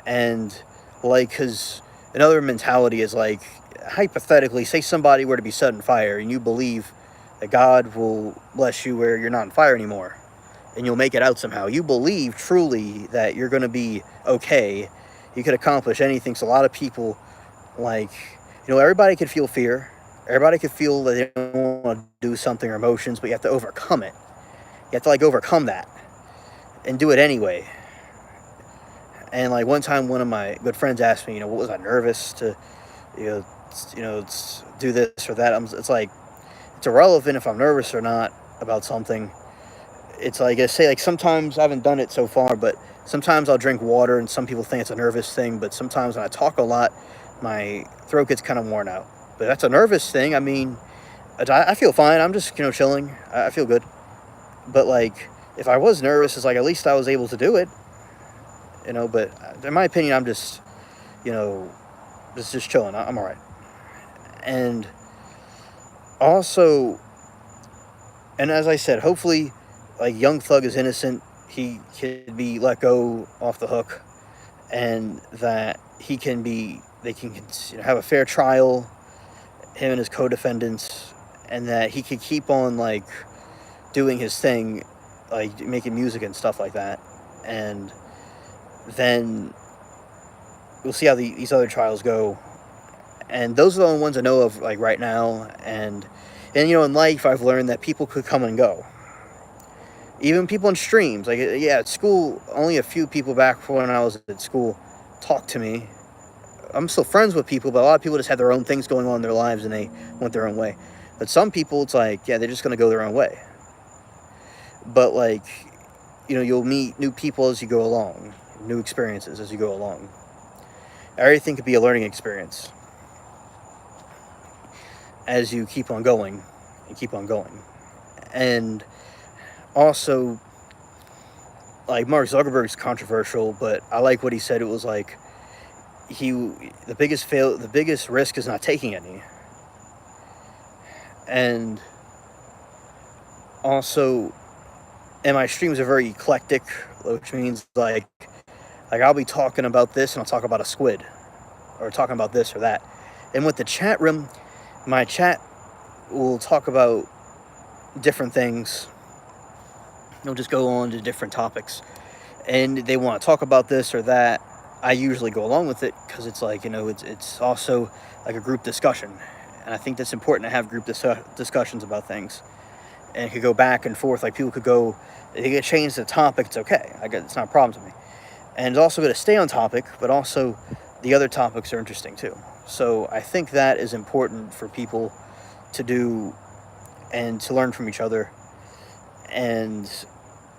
And like, because another mentality is like, hypothetically, say somebody were to be set on fire and you believe that God will bless you where you're not on fire anymore and you'll make it out somehow. You believe truly that you're going to be okay. You could accomplish anything. So a lot of people, like, everybody could feel fear. Everybody could feel that they don't want to do something or emotions, but you have to overcome it. You have to, like, overcome that and do it anyway. And, like, one time one of my good friends asked me, what was I nervous to, do this or that? It's like, it's irrelevant if I'm nervous or not about something. It's like, I say, like, sometimes I haven't done it so far, but sometimes I'll drink water and some people think it's a nervous thing, but sometimes when I talk a lot, my throat gets kind of worn out. But that's a nervous thing. I mean, I feel fine. I'm just, chilling. I feel good. But, like, if I was nervous, it's like, at least I was able to do it. But in my opinion, I'm just, just chilling. I'm all right. And also, and as I said, hopefully, like, Young Thug is innocent. He can be let go off the hook, and that they can have a fair trial, him and his co-defendants, and that he could keep on, like, doing his thing, like, making music and stuff like that. And then we'll see how these other trials go. And those are the only ones I know of, like, right now. And in life, I've learned that people could come and go. Even people in streams. Like, yeah, at school, only a few people back when I was at school talked to me. I'm still friends with people, but a lot of people just have their own things going on in their lives and they went their own way. But some people, it's like, yeah, they're just going to go their own way. But, like, you'll meet new people as you go along, new experiences as you go along. Everything could be a learning experience as you keep on going and keep on going. And also, like, Mark Zuckerberg's controversial, but I like what he said. It was like, the biggest risk is not taking any. And also, and my streams are very eclectic, which means like I'll be talking about this and I'll talk about a squid, or talking about this or that. And with the chat room, my chat will talk about different things. They'll just go on to different topics, and they want to talk about this or that. I usually go along with it because it's like, it's also like a group discussion, and I think that's important to have group discussions about things. And it could go back and forth. Like, people they could change the topic. It's okay. It's not a problem to me. And it's also going to stay on topic, but also the other topics are interesting too. So I think that is important for people to do and to learn from each other. And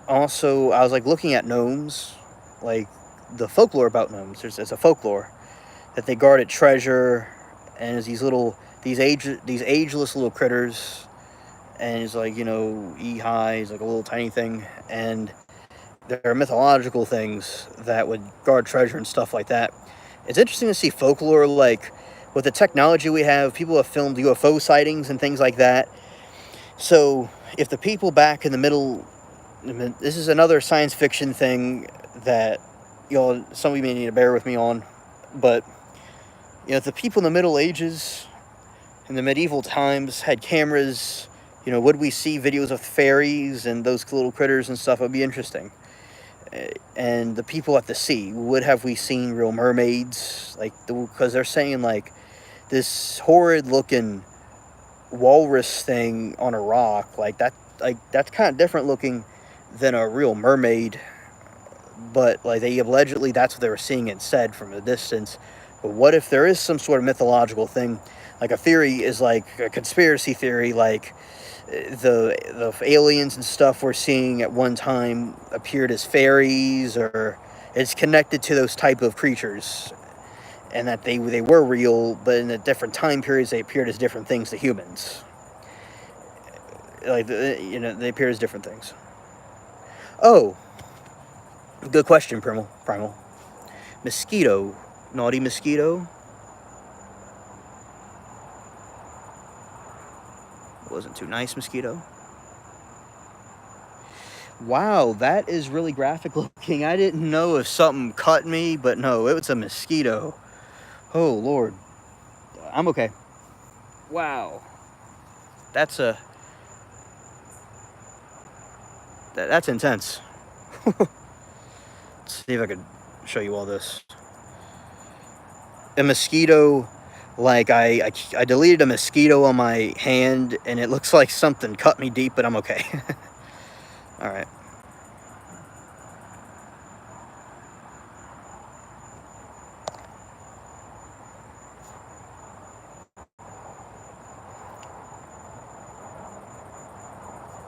also, I was, like, looking at gnomes, like the folklore about gnomes. There's a folklore that they guarded treasure, and there's these ageless little critters, and it's like, Ehi is like a little tiny thing, and there are mythological things that would guard treasure and stuff like that. It's interesting to see folklore, like with the technology we have, people have filmed UFO sightings and things like that. So if the people back in the middle, this is another science fiction thing that some of you may need to bear with me on, but if the people in the Middle Ages, in the medieval times, had cameras, would we see videos of fairies and those little critters and stuff? It would be interesting. And the people at the sea, have we seen real mermaids? Because they're saying this horrid looking walrus thing on a rock, that's kind of different looking than a real mermaid. But they allegedly, that's what they were seeing it said from a distance. But what if there is some sort of mythological thing? A theory is a conspiracy theory, the aliens and stuff we're seeing at one time appeared as fairies, or it's connected to those type of creatures, and that they were real, but in the different time periods they appeared as different things to humans. They appear as different things. Oh, good question, Primal. Mosquito, naughty mosquito. Wasn't too nice, mosquito. Wow, that is really graphic looking. I didn't know if something cut me, but no, it was a mosquito. Oh, Lord. I'm okay. Wow. That's intense. Let's see if I could show you all this. A mosquito, I deleted a mosquito on my hand, and it looks like something cut me deep, but I'm okay. All right.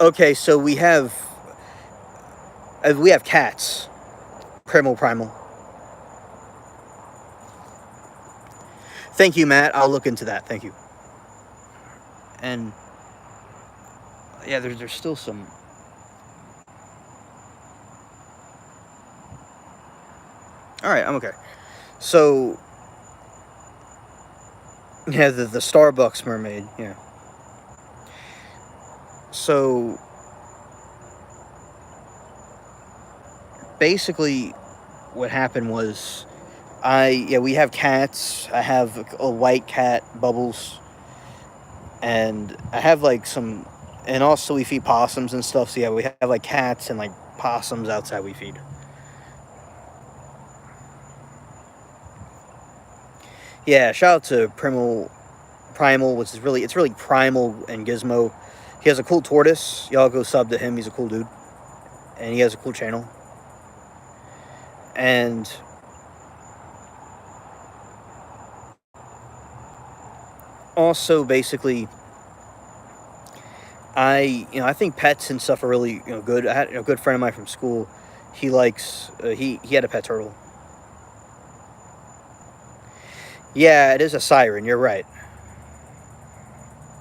Okay, so we have cats. Primal. Thank you, Matt. I'll look into that. Thank you. And yeah, there's still some. All right, I'm okay. So yeah, the Starbucks mermaid. Yeah. So basically, what happened was, we have cats. I have a white cat, Bubbles, and I have some, and also we feed possums and stuff. So yeah, we have cats and possums outside we feed. Yeah, shout out to Primal, which is really Primal and Gizmo. He has a cool tortoise. Y'all go sub to him. He's a cool dude, and he has a cool channel. And also, basically, I think pets and stuff are really good. I had a good friend of mine from school. He likes he had a pet turtle. Yeah, it is a siren. You're right.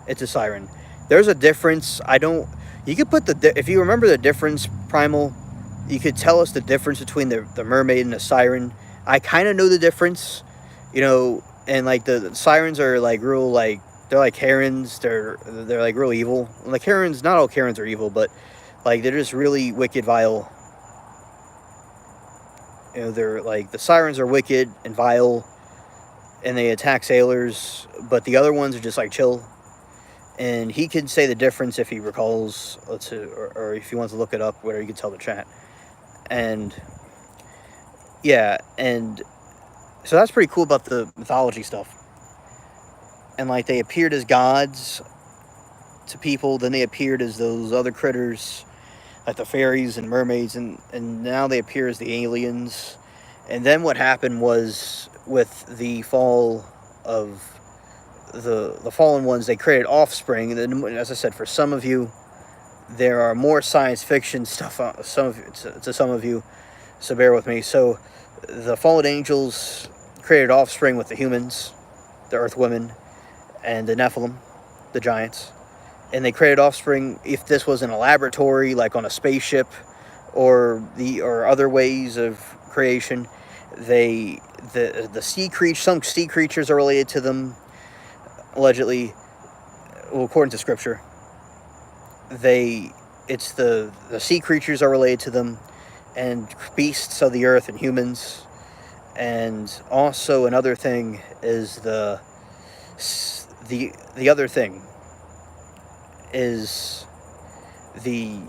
It's a siren. There's a difference. You could put if you remember the difference, Primal, you could tell us the difference between the mermaid and the siren. I kind of know the difference, and the sirens are real, they're like herons. They're real evil. Herons, not all Karens are evil, but they're just really wicked, vile. They're the sirens are wicked and vile, and they attack sailors, but the other ones are just chill. And he can say the difference if he recalls, or if he wants to look it up, whatever, you can tell the chat. And yeah, and so that's pretty cool about the mythology stuff. And they appeared as gods to people, then they appeared as those other critters, the fairies and mermaids, and now they appear as the aliens. And then what happened was, with the fall of the fallen ones, they created offspring. And then, as I said, for some of you, there are more science fiction stuff to some of you, so bear with me. So the fallen angels created offspring with the humans, the earth women, and the Nephilim, the giants. And they created offspring. If this was in a laboratory, on a spaceship, or other ways of creation, The sea creature, some sea creatures are related to them, allegedly. Well, according to scripture, the sea creatures are related to them, and beasts of the earth and humans. And also another thing is the other thing is the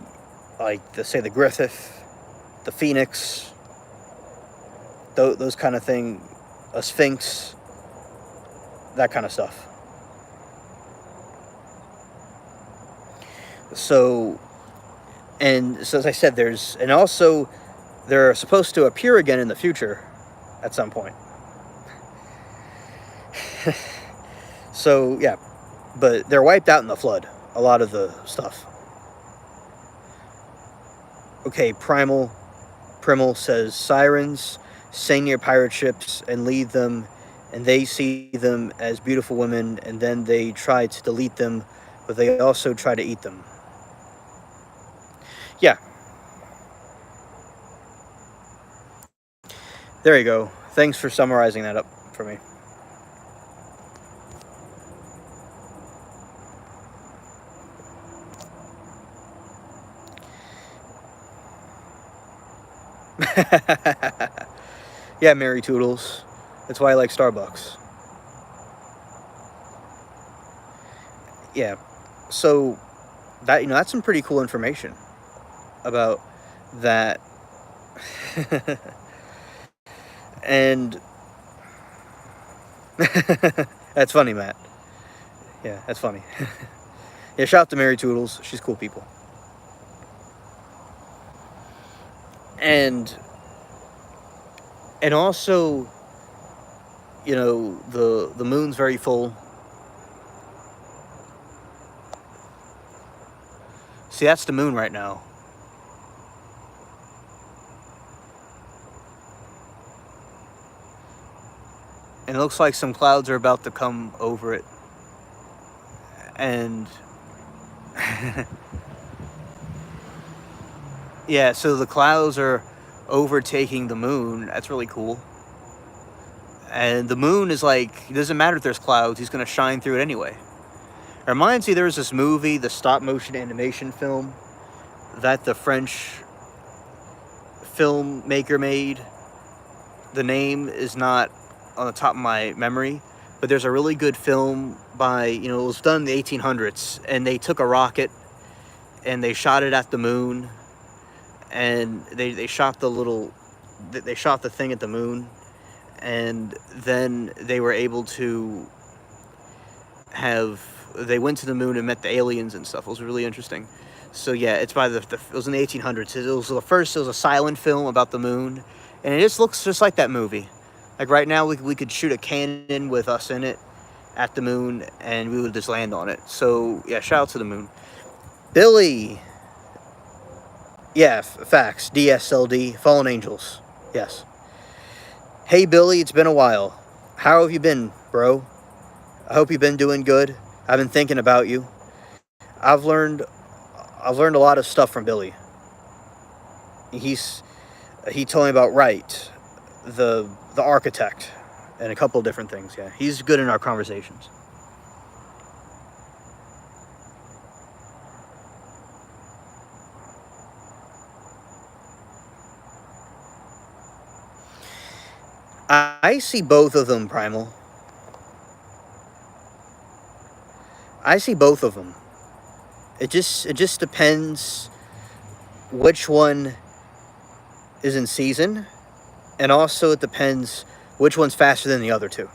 the Griffith, the Phoenix, those kind of thing, a Sphinx, that kind of stuff. So as I said, they're supposed to appear again in the future at some point. So yeah, but they're wiped out in the flood, a lot of the stuff. Okay, Primal says, sirens sing near pirate ships and lead them, and they see them as beautiful women, and then they try to delete them, but they also try to eat them. Yeah. There you go. Thanks for summarizing that up for me. Yeah, Mary Toodles. That's why I like Starbucks. Yeah. So that's some pretty cool information about that. And that's funny, Matt. Yeah, that's funny. Yeah, shout out to Mary Toodles. She's cool people. And also, the moon's very full. See, that's the moon right now. And it looks like some clouds are about to come over it. And yeah, so the clouds are overtaking the moon. That's really cool. And the moon is like, it doesn't matter if there's clouds, he's going to shine through it anyway. It reminds me, there was this movie, the stop motion animation film that the French filmmaker made. The name is not on the top of my memory, but there's a really good film by, it was done in the 1800s, and they took a rocket and they shot it at the moon, and they shot the thing at the moon, and then they were able to they went to the moon and met the aliens and stuff. It was really interesting. So yeah, it's by it was in the 1800s. It was a silent film about the moon, and it just looks just like that movie. Like right now, we could shoot a cannon with us in it at the moon, and we would just land on it. So yeah, shout out to the moon. Billy. Yeah, facts. DSLD, Fallen Angels. Yes. Hey Billy, it's been a while. How have you been, bro? I hope you've been doing good. I've been thinking about you. I've learned a lot of stuff from Billy. He told me about Wright, the architect, and a couple of different things. Yeah, he's good in our conversations. I see both of them, Primal. I see both of them. It just depends which one is in season, and also it depends which one's faster than the other two.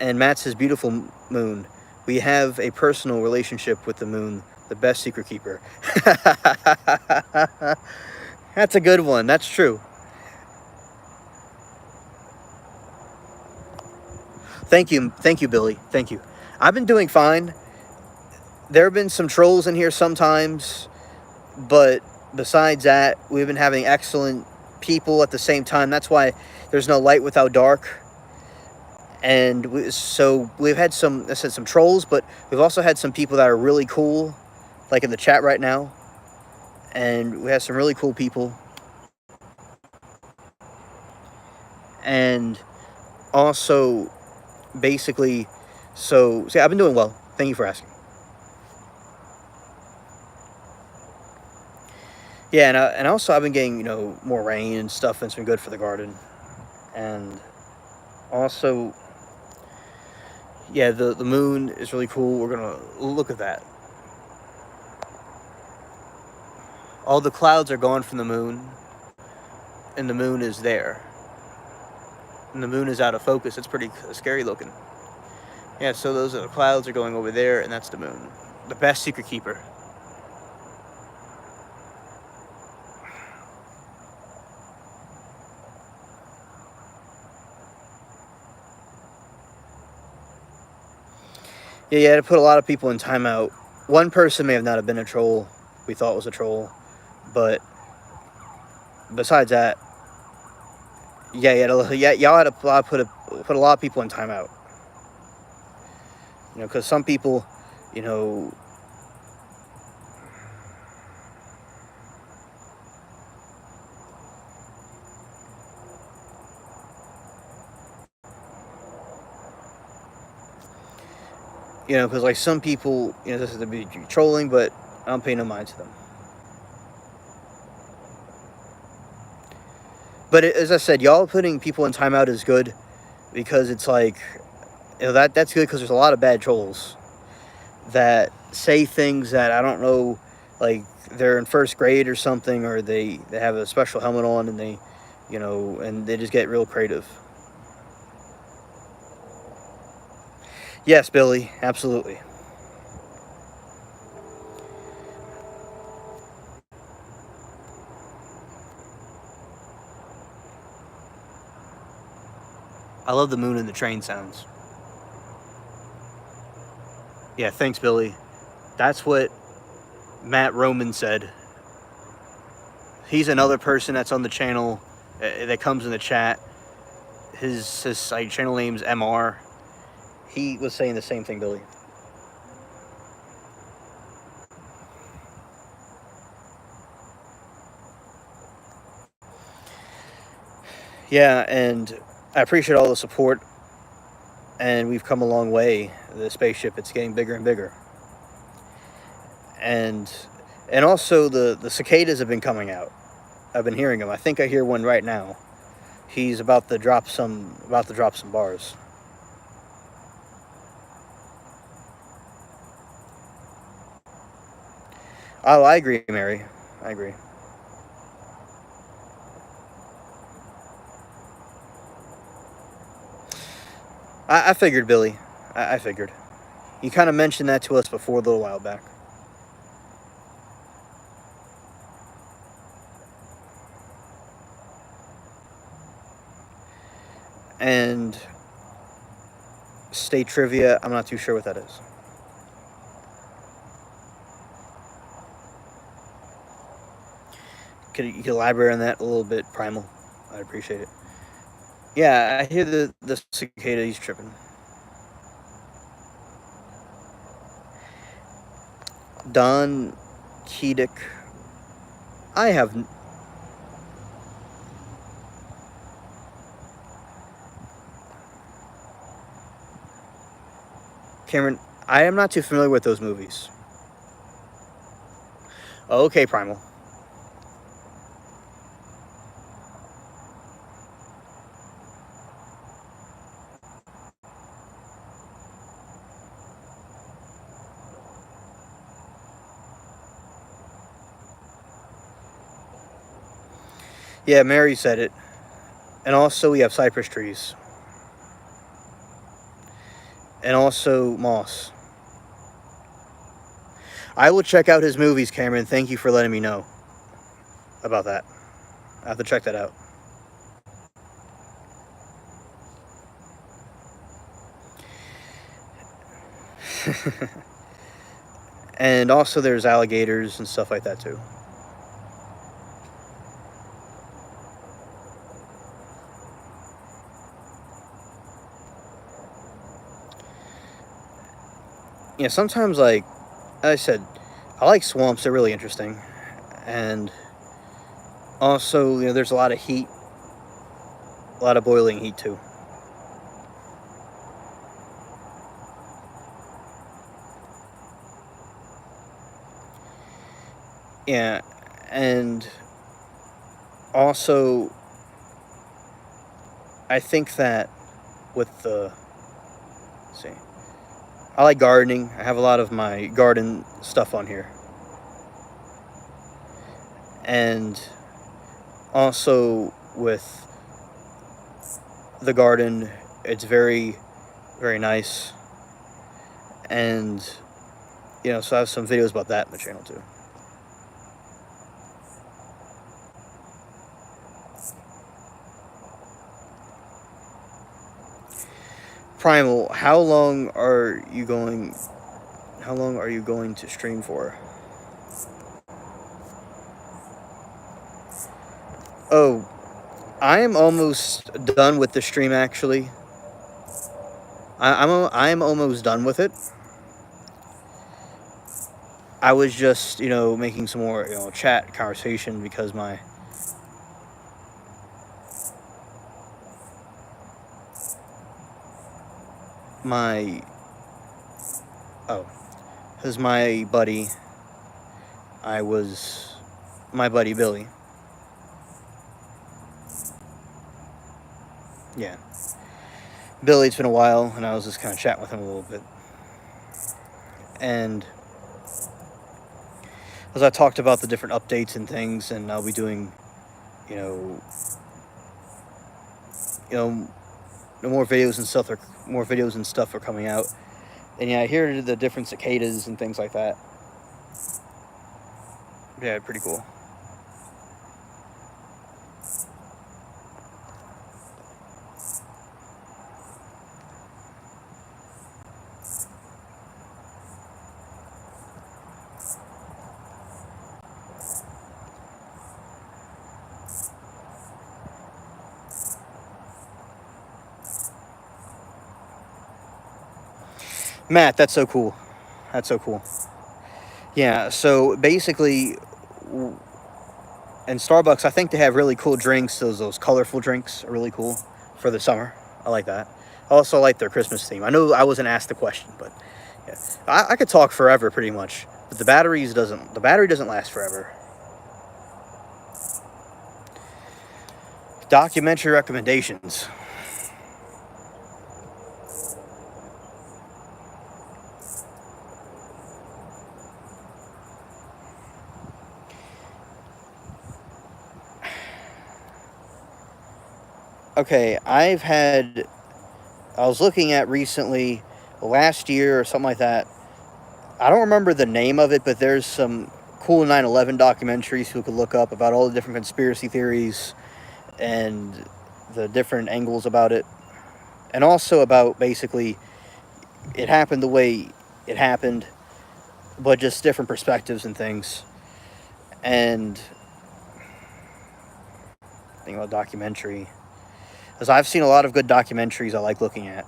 And Matt says, beautiful moon. We have a personal relationship with the moon, the best secret keeper. That's a good one. That's true. Thank you, Billy. Thank you. I've been doing fine. There have been some trolls in here sometimes, but besides that, we've been having excellent people at the same time. That's why there's no light without dark. And we've had some trolls, but we've also had some people that are really cool, like in the chat right now. And we have some really cool people. And also, basically, so see, I've been doing well. Thank you for asking. Yeah, and also I've been getting more rain and stuff, and it's been good for the garden. And also, yeah, the moon is really cool. We're gonna look at that. All the clouds are gone from the moon, and the moon is there. And the moon is out of focus. It's pretty scary looking. Yeah, so those are the clouds are going over there, and that's the moon. The best secret keeper. Yeah, you had to put a lot of people in timeout. One person may have not have been a troll. We thought was a troll, but besides that, y'all had to put a lot of people in timeout. Because some people, you know, because like some people, this is to be trolling, but I don't pay no mind to them. But as I said, y'all putting people in timeout is good because it's like, that's good because there's a lot of bad trolls that say things that I don't know, like they're in first grade or something, or they have a special helmet on and they, and they just get real creative. Yes, Billy, absolutely. I love the moon and the train sounds. Yeah, thanks, Billy. That's what Matt Roman said. He's another person that's on the channel that comes in the chat. His channel name's MR. He was saying the same thing, Billy. Yeah, and I appreciate all the support, and we've come a long way. The spaceship, it's getting bigger and bigger. And also the cicadas have been coming out. I've been hearing them. I think I hear one right now. He's about to drop some bars. Oh, I agree, Mary. I agree. I figured, Billy. I figured. You kind of mentioned that to us before a little while back. And state trivia, I'm not too sure what that is. Could you elaborate on that a little bit, Primal? I'd appreciate it. Yeah, I hear the cicada. He's tripping. Don Kedick. I have. Cameron, I am not too familiar with those movies. Okay, Primal. Yeah, Mary said it. And also, we have cypress trees. And also, moss. I will check out his movies, Cameron. Thank you for letting me know about that. I have to check that out. And also, there's alligators and stuff like that, too. Sometimes, like I said, I like swamps. They're really interesting. And also, there's a lot of heat A lot of boiling heat too. Yeah, and also I think that with the, let's see, I like gardening. I have a lot of my garden stuff on here. And also with the garden, it's very, very nice. And, so I have some videos about that in the channel too. Primal, how long are you going to stream for? Oh, I am almost done with the stream, actually. I'm almost done with it. I was just, making some more, chat conversation because my because my buddy Billy. Yeah. Billy, it's been a while, and I was just kind of chatting with him a little bit. And as I talked about the different updates and things, and I'll be doing, more videos and stuff are coming out. And yeah, I hear the different cicadas and things like that. Yeah, pretty cool. Matt, that's so cool. That's so cool. Yeah, so basically, in Starbucks, I think they have really cool drinks. Those colorful drinks are really cool for the summer. I like that. I also like their Christmas theme. I know I wasn't asked the question, but yeah, I could talk forever pretty much. But the battery doesn't last forever. Documentary recommendations. Okay, I was looking at recently, last year or something like that. I don't remember the name of it, but there's some cool 9/11 documentaries you could look up about all the different conspiracy theories and the different angles about it. And also about basically it happened the way it happened, but just different perspectives and things. And think about documentary. Because I've seen a lot of good documentaries I like looking at.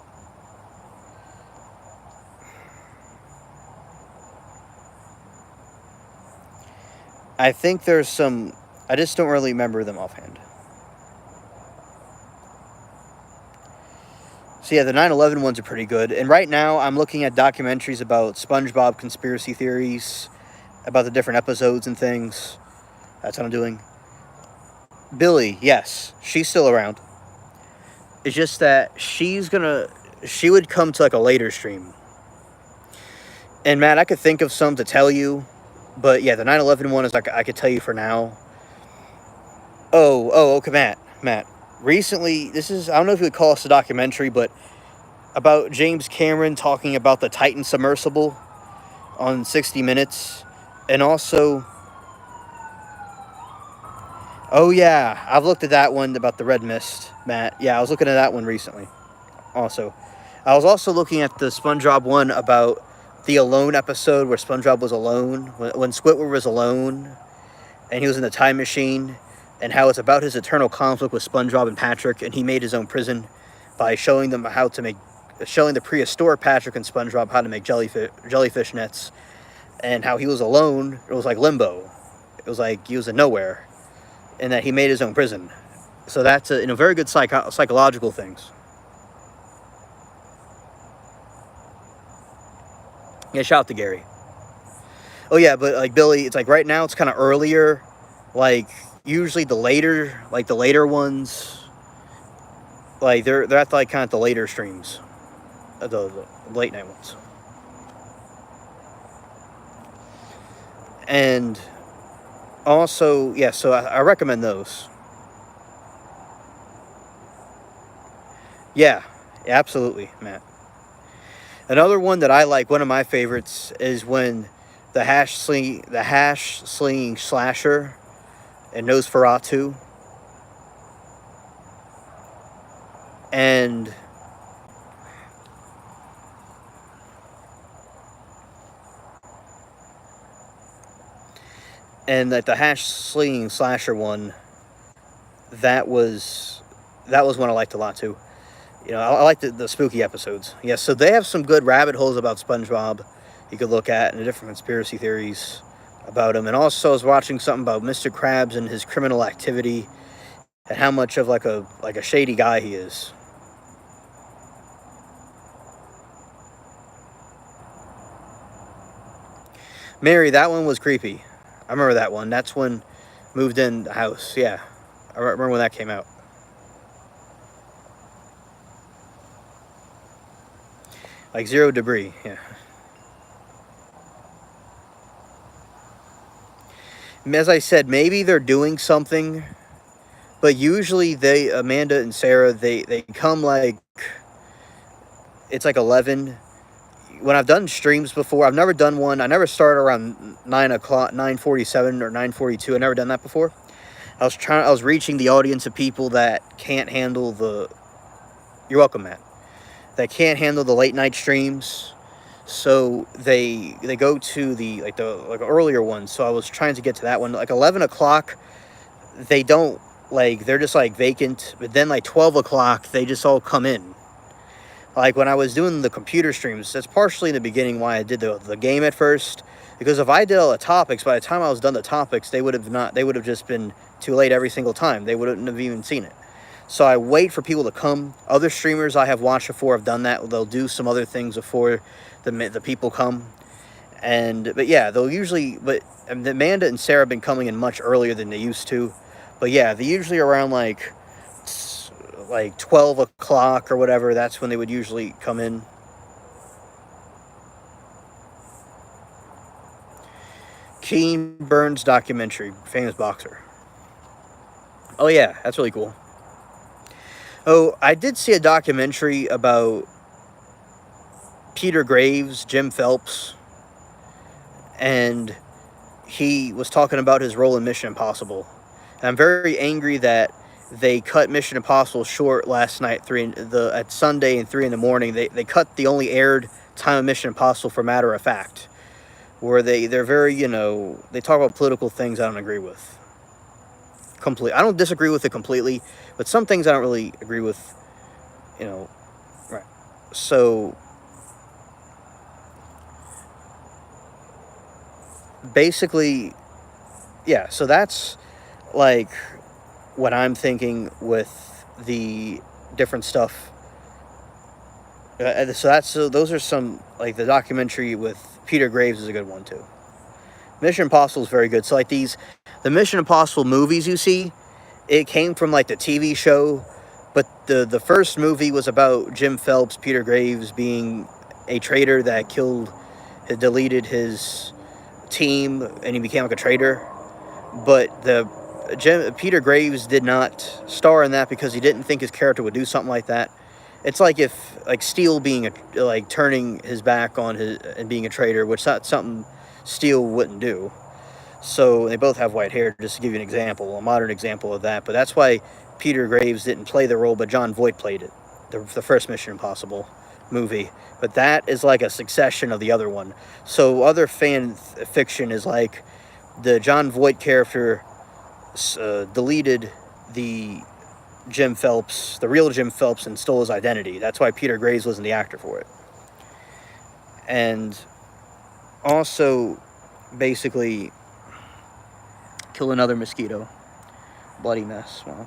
I think there's some, I just don't really remember them offhand. So yeah, the 9/11 ones are pretty good. And right now I'm looking at documentaries about SpongeBob conspiracy theories, about the different episodes and things. That's what I'm doing. Billy, yes, she's still around. It's just that she would come to like a later stream. And Matt, I could think of some to tell you, but yeah, the 9/11 one is like I could tell you for now. Okay, Matt. Recently, I don't know if you would call this a documentary, but about James Cameron talking about the Titan submersible on 60 Minutes, and also, oh yeah, I've looked at that one about the red mist, Matt. Yeah, I was looking at that one recently. Also, I was also looking at the SpongeBob one about the Alone episode where SpongeBob was alone, when Squidward was alone, and he was in the time machine, and how it's about his eternal conflict with SpongeBob and Patrick, and he made his own prison by showing the prehistoric Patrick and SpongeBob how to make jellyfish nets, and how he was alone. It was like limbo. It was like he was in nowhere, and that he made his own prison. So that's very good psychological things. Yeah, shout out to Gary. Oh yeah, but like Billy, it's like right now it's kind of earlier. Like usually the later ones, like they're at like kind of the later streams, the late night ones. And also, yeah, so I recommend those. Yeah, absolutely, Matt. Another one that I like, one of my favorites, is when the hash slinging slasher and Nosferatu, and like the hash slinging slasher one, that was one I liked a lot too. You know, I like the spooky episodes. Yeah, so they have some good rabbit holes about SpongeBob you could look at, and the different conspiracy theories about him. And also, I was watching something about Mr. Krabs and his criminal activity, and how much of like a shady guy he is. Mary, that one was creepy. I remember that one. That's when moved in the house. Yeah, I remember when that came out. Like Zero Debris. Yeah. As I said, maybe they're doing something, but usually Amanda and Sarah, they come like, it's like 11. When I've done streams before, I've never done one. I never started around 9 o'clock, 9:47 or 9:42. I never done that before. I was reaching the audience of people that can't handle the. You're welcome, Matt. That can't handle the late night streams, so they go to the earlier ones. So I was trying to get to that one. Like 11 o'clock, they don't they're just like vacant. But then like 12 o'clock, they just all come in. Like when I was doing the computer streams, that's partially in the beginning why I did the game at first. Because if I did all the topics, by the time I was done the topics, they would have just been too late every single time. They wouldn't have even seen it. So I wait for people to come. Other streamers I have watched before have done that. They'll do some other things before the people come. But yeah, they'll usually, but Amanda and Sarah have been coming in much earlier than they used to. But yeah, they usually around like 12 o'clock or whatever. That's when they would usually come in. Keen Burns documentary, famous boxer. Oh yeah, that's really cool. Oh, I did see a documentary about Peter Graves, Jim Phelps, and he was talking about his role in Mission Impossible. And I'm very angry that they cut Mission Impossible short last night, at Sunday and 3 in the morning. They cut the only aired time of Mission Impossible for matter of fact, where they're very, they talk about political things I don't agree with. I don't disagree with it completely, but some things I don't really agree with, right. So basically, yeah, so that's like what I'm thinking with the different stuff. Those are some, like the documentary with Peter Graves is a good one too. Mission Impossible is very good. So like the Mission Impossible movies you see, it came from like the TV show, but the first movie was about Jim Phelps, Peter Graves being a traitor that deleted his team, and he became like a traitor. But Peter Graves did not star in that because he didn't think his character would do something like that. It's like if Steele turning his back on his and being a traitor, which that's something Steele wouldn't do. So they both have white hair, just to give you an example, a modern example of that. But that's why Peter Graves didn't play the role, but Jon Voight played it, the first Mission Impossible movie. But that is like a succession of the other one. So other fan fiction is like the Jon Voight character deleted the Jim Phelps, the real Jim Phelps, and stole his identity. That's why Peter Graves wasn't the actor for it. And also, basically, kill another mosquito. Bloody mess. Well,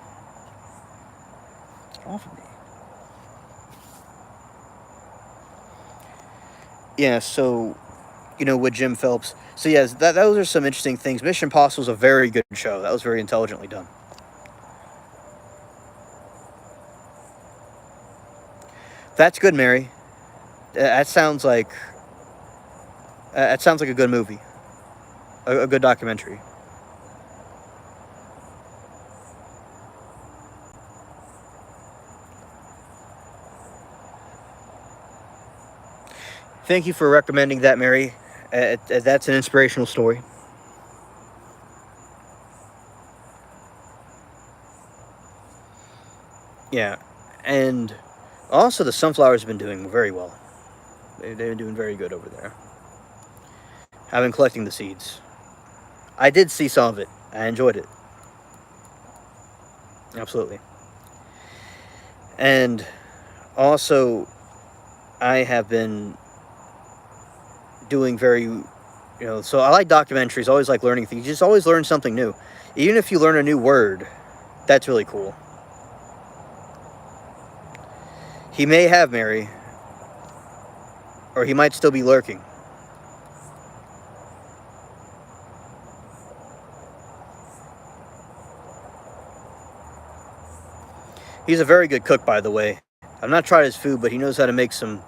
off of me. Yeah, so, with Jim Phelps. So, yes, those are some interesting things. Mission Impossible is a very good show. That was very intelligently done. That's good, Mary. That sounds like a good movie, a good documentary. Thank you for recommending that, Mary. That's an inspirational story. Yeah, and also the sunflowers have been doing very well. They've been doing very good over there. I've been collecting the seeds. I did see some of it. I enjoyed it. Absolutely. And also, I have been doing so I like documentaries. I always like learning things. You just always learn something new. Even if you learn a new word, that's really cool. He may have, Mary, or he might still be lurking. He's a very good cook, by the way. I've not tried his food, but he knows how to make some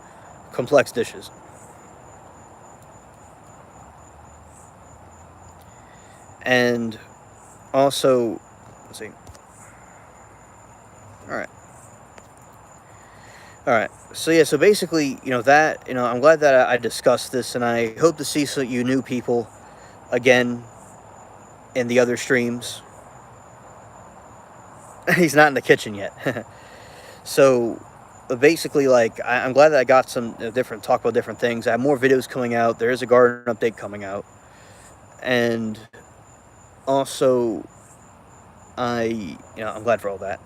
complex dishes. And also, let's see. All right. All right. So yeah. So basically, I'm glad that I discussed this, and I hope to see you new people again in the other streams. He's not in the kitchen yet. So basically, like, I'm glad that I got some different talk about different things. I have more videos coming out. There is a garden update coming out, and also, I'm glad for all that.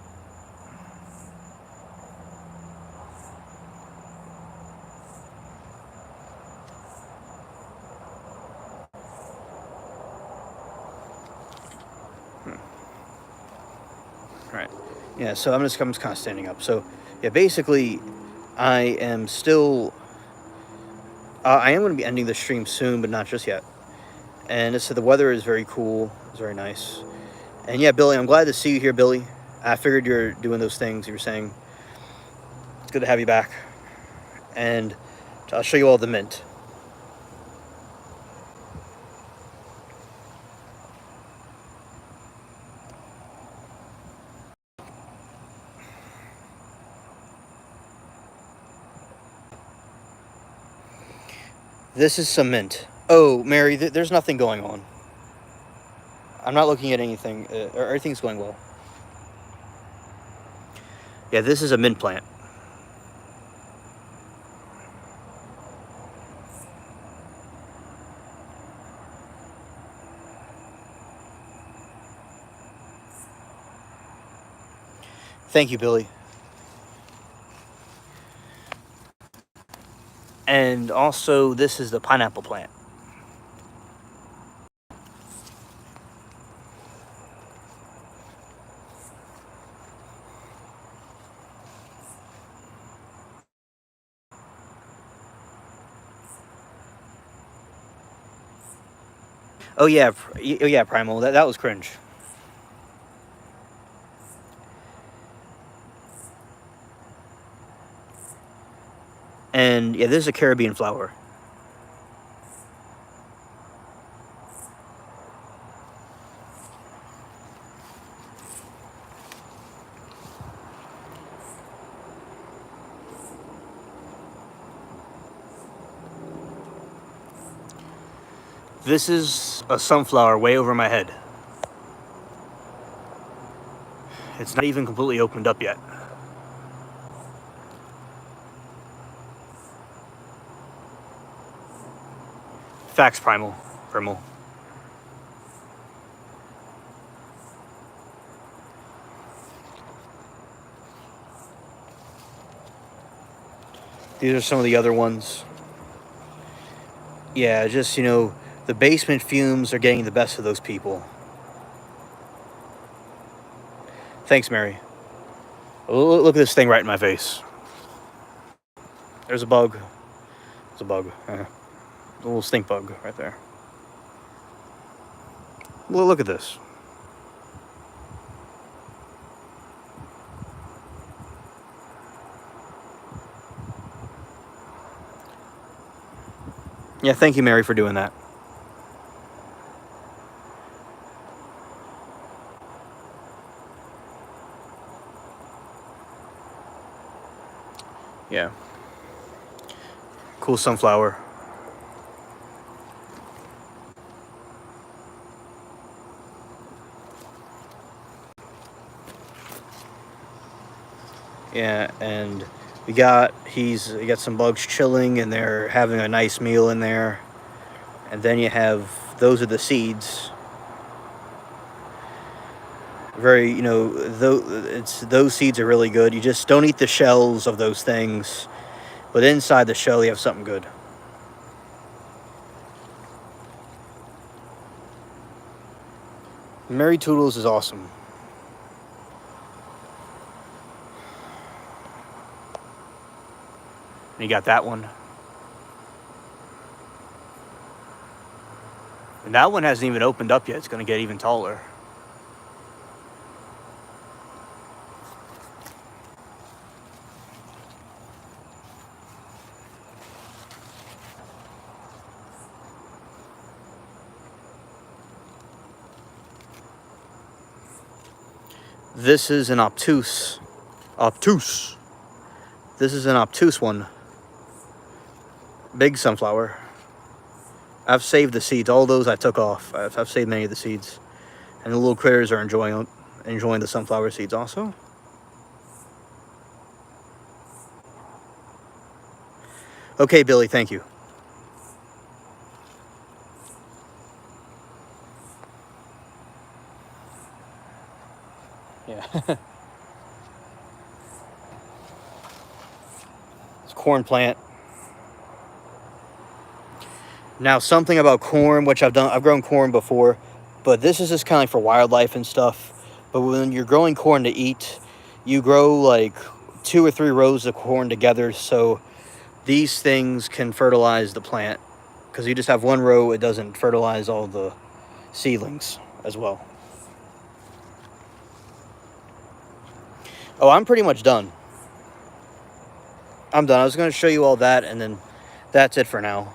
All right. Yeah. So I'm just kind of standing up. So yeah, basically, I am still. I am going to be ending the stream soon, but not just yet. And so the weather is very cool. It's very nice. And yeah, Billy, I'm glad to see you here, Billy. I figured you're doing those things you were saying. It's good to have you back. And I'll show you all the mint. This is some mint. Oh, Mary, there's nothing going on. I'm not looking at anything. Everything's going well. Yeah, this is a mint plant. Thank you, Billy. And also, this is the pineapple plant. Oh yeah, Primal. That was cringe. And yeah, this is a Caribbean flower. This is a sunflower way over my head. It's not even completely opened up yet. Facts, Primal. These are some of the other ones. Yeah, just, the basement fumes are getting the best of those people. Thanks, Mary. Look at this thing right in my face. There's a bug. There's a bug. A little stink bug right there. Look at this. Yeah, thank you, Mary, for doing that. Yeah. Cool sunflower. Yeah, and he got some bugs chilling, and they're having a nice meal in there. And then you have, those are the seeds. Very, those seeds are really good. You just don't eat the shells of those things, but inside the shell you have something good. Mary Toodles is awesome. You got that one. And that one hasn't even opened up yet. It's going to get even taller. This is an obtuse. This is an obtuse one. Big sunflower. I've saved the seeds. All those I took off. I've saved many of the seeds. And the little critters are enjoying the sunflower seeds also. Okay, Billy, thank you. Yeah. It's a corn plant. Now, something about corn, which I've grown corn before, but this is just kind of like for wildlife and stuff. But when you're growing corn to eat, you grow like 2 or 3 rows of corn together, so these things can fertilize the plant. Because you just have one row, it doesn't fertilize all the seedlings as well. Oh, I'm pretty much done. I'm done. I was going to show you all that, and then that's it for now.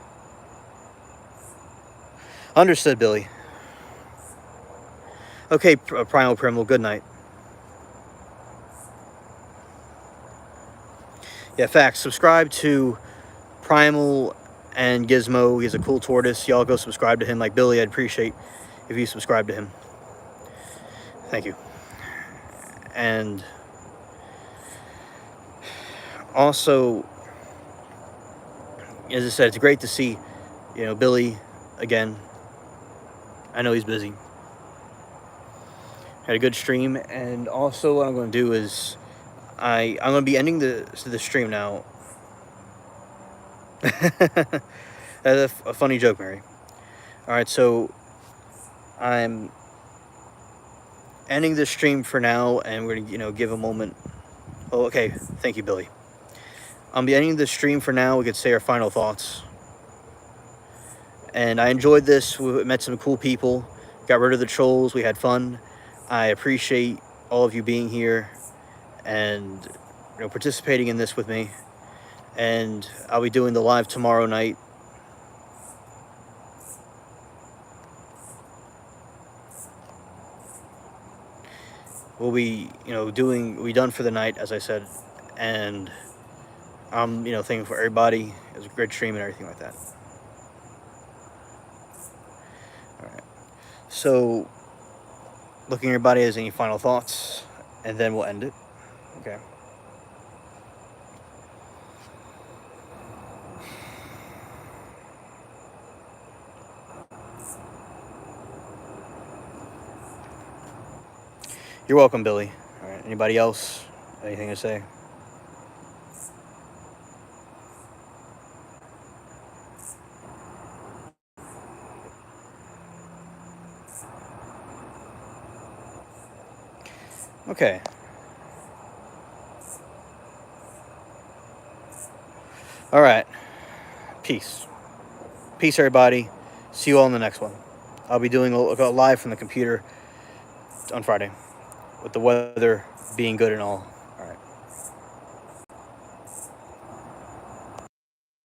Understood, Billy. Okay, Primal Primal, good night. Yeah, facts. Subscribe to Primal and Gizmo. He's a cool tortoise. Y'all go subscribe to him. Like Billy, I'd appreciate if you subscribe to him. Thank you. And also, as I said, it's great to see, Billy again. I know he's busy. Had a good stream, and also what I'm going to do is I'm going to be ending the stream now. That's a funny joke, Mary. All right, so I'm ending the stream for now, and we're going to give a moment. Oh, okay. Thank you, Billy. I'm be ending the stream for now. We could say our final thoughts. And I enjoyed this. We met some cool people. Got rid of the trolls. We had fun. I appreciate all of you being here and participating in this with me. And I'll be doing the live tomorrow night. We'll be, we done for the night, as I said. And I'm, thankful for everybody. It was a great stream and everything like that. All right. So, looking at everybody, has any final thoughts? And then we'll end it. Okay. You're welcome, Billy. All right. Anybody else? Anything to say? Okay. All right. Peace. Peace, everybody. See you all in the next one. I'll be doing a live from the computer on Friday, with the weather being good and all.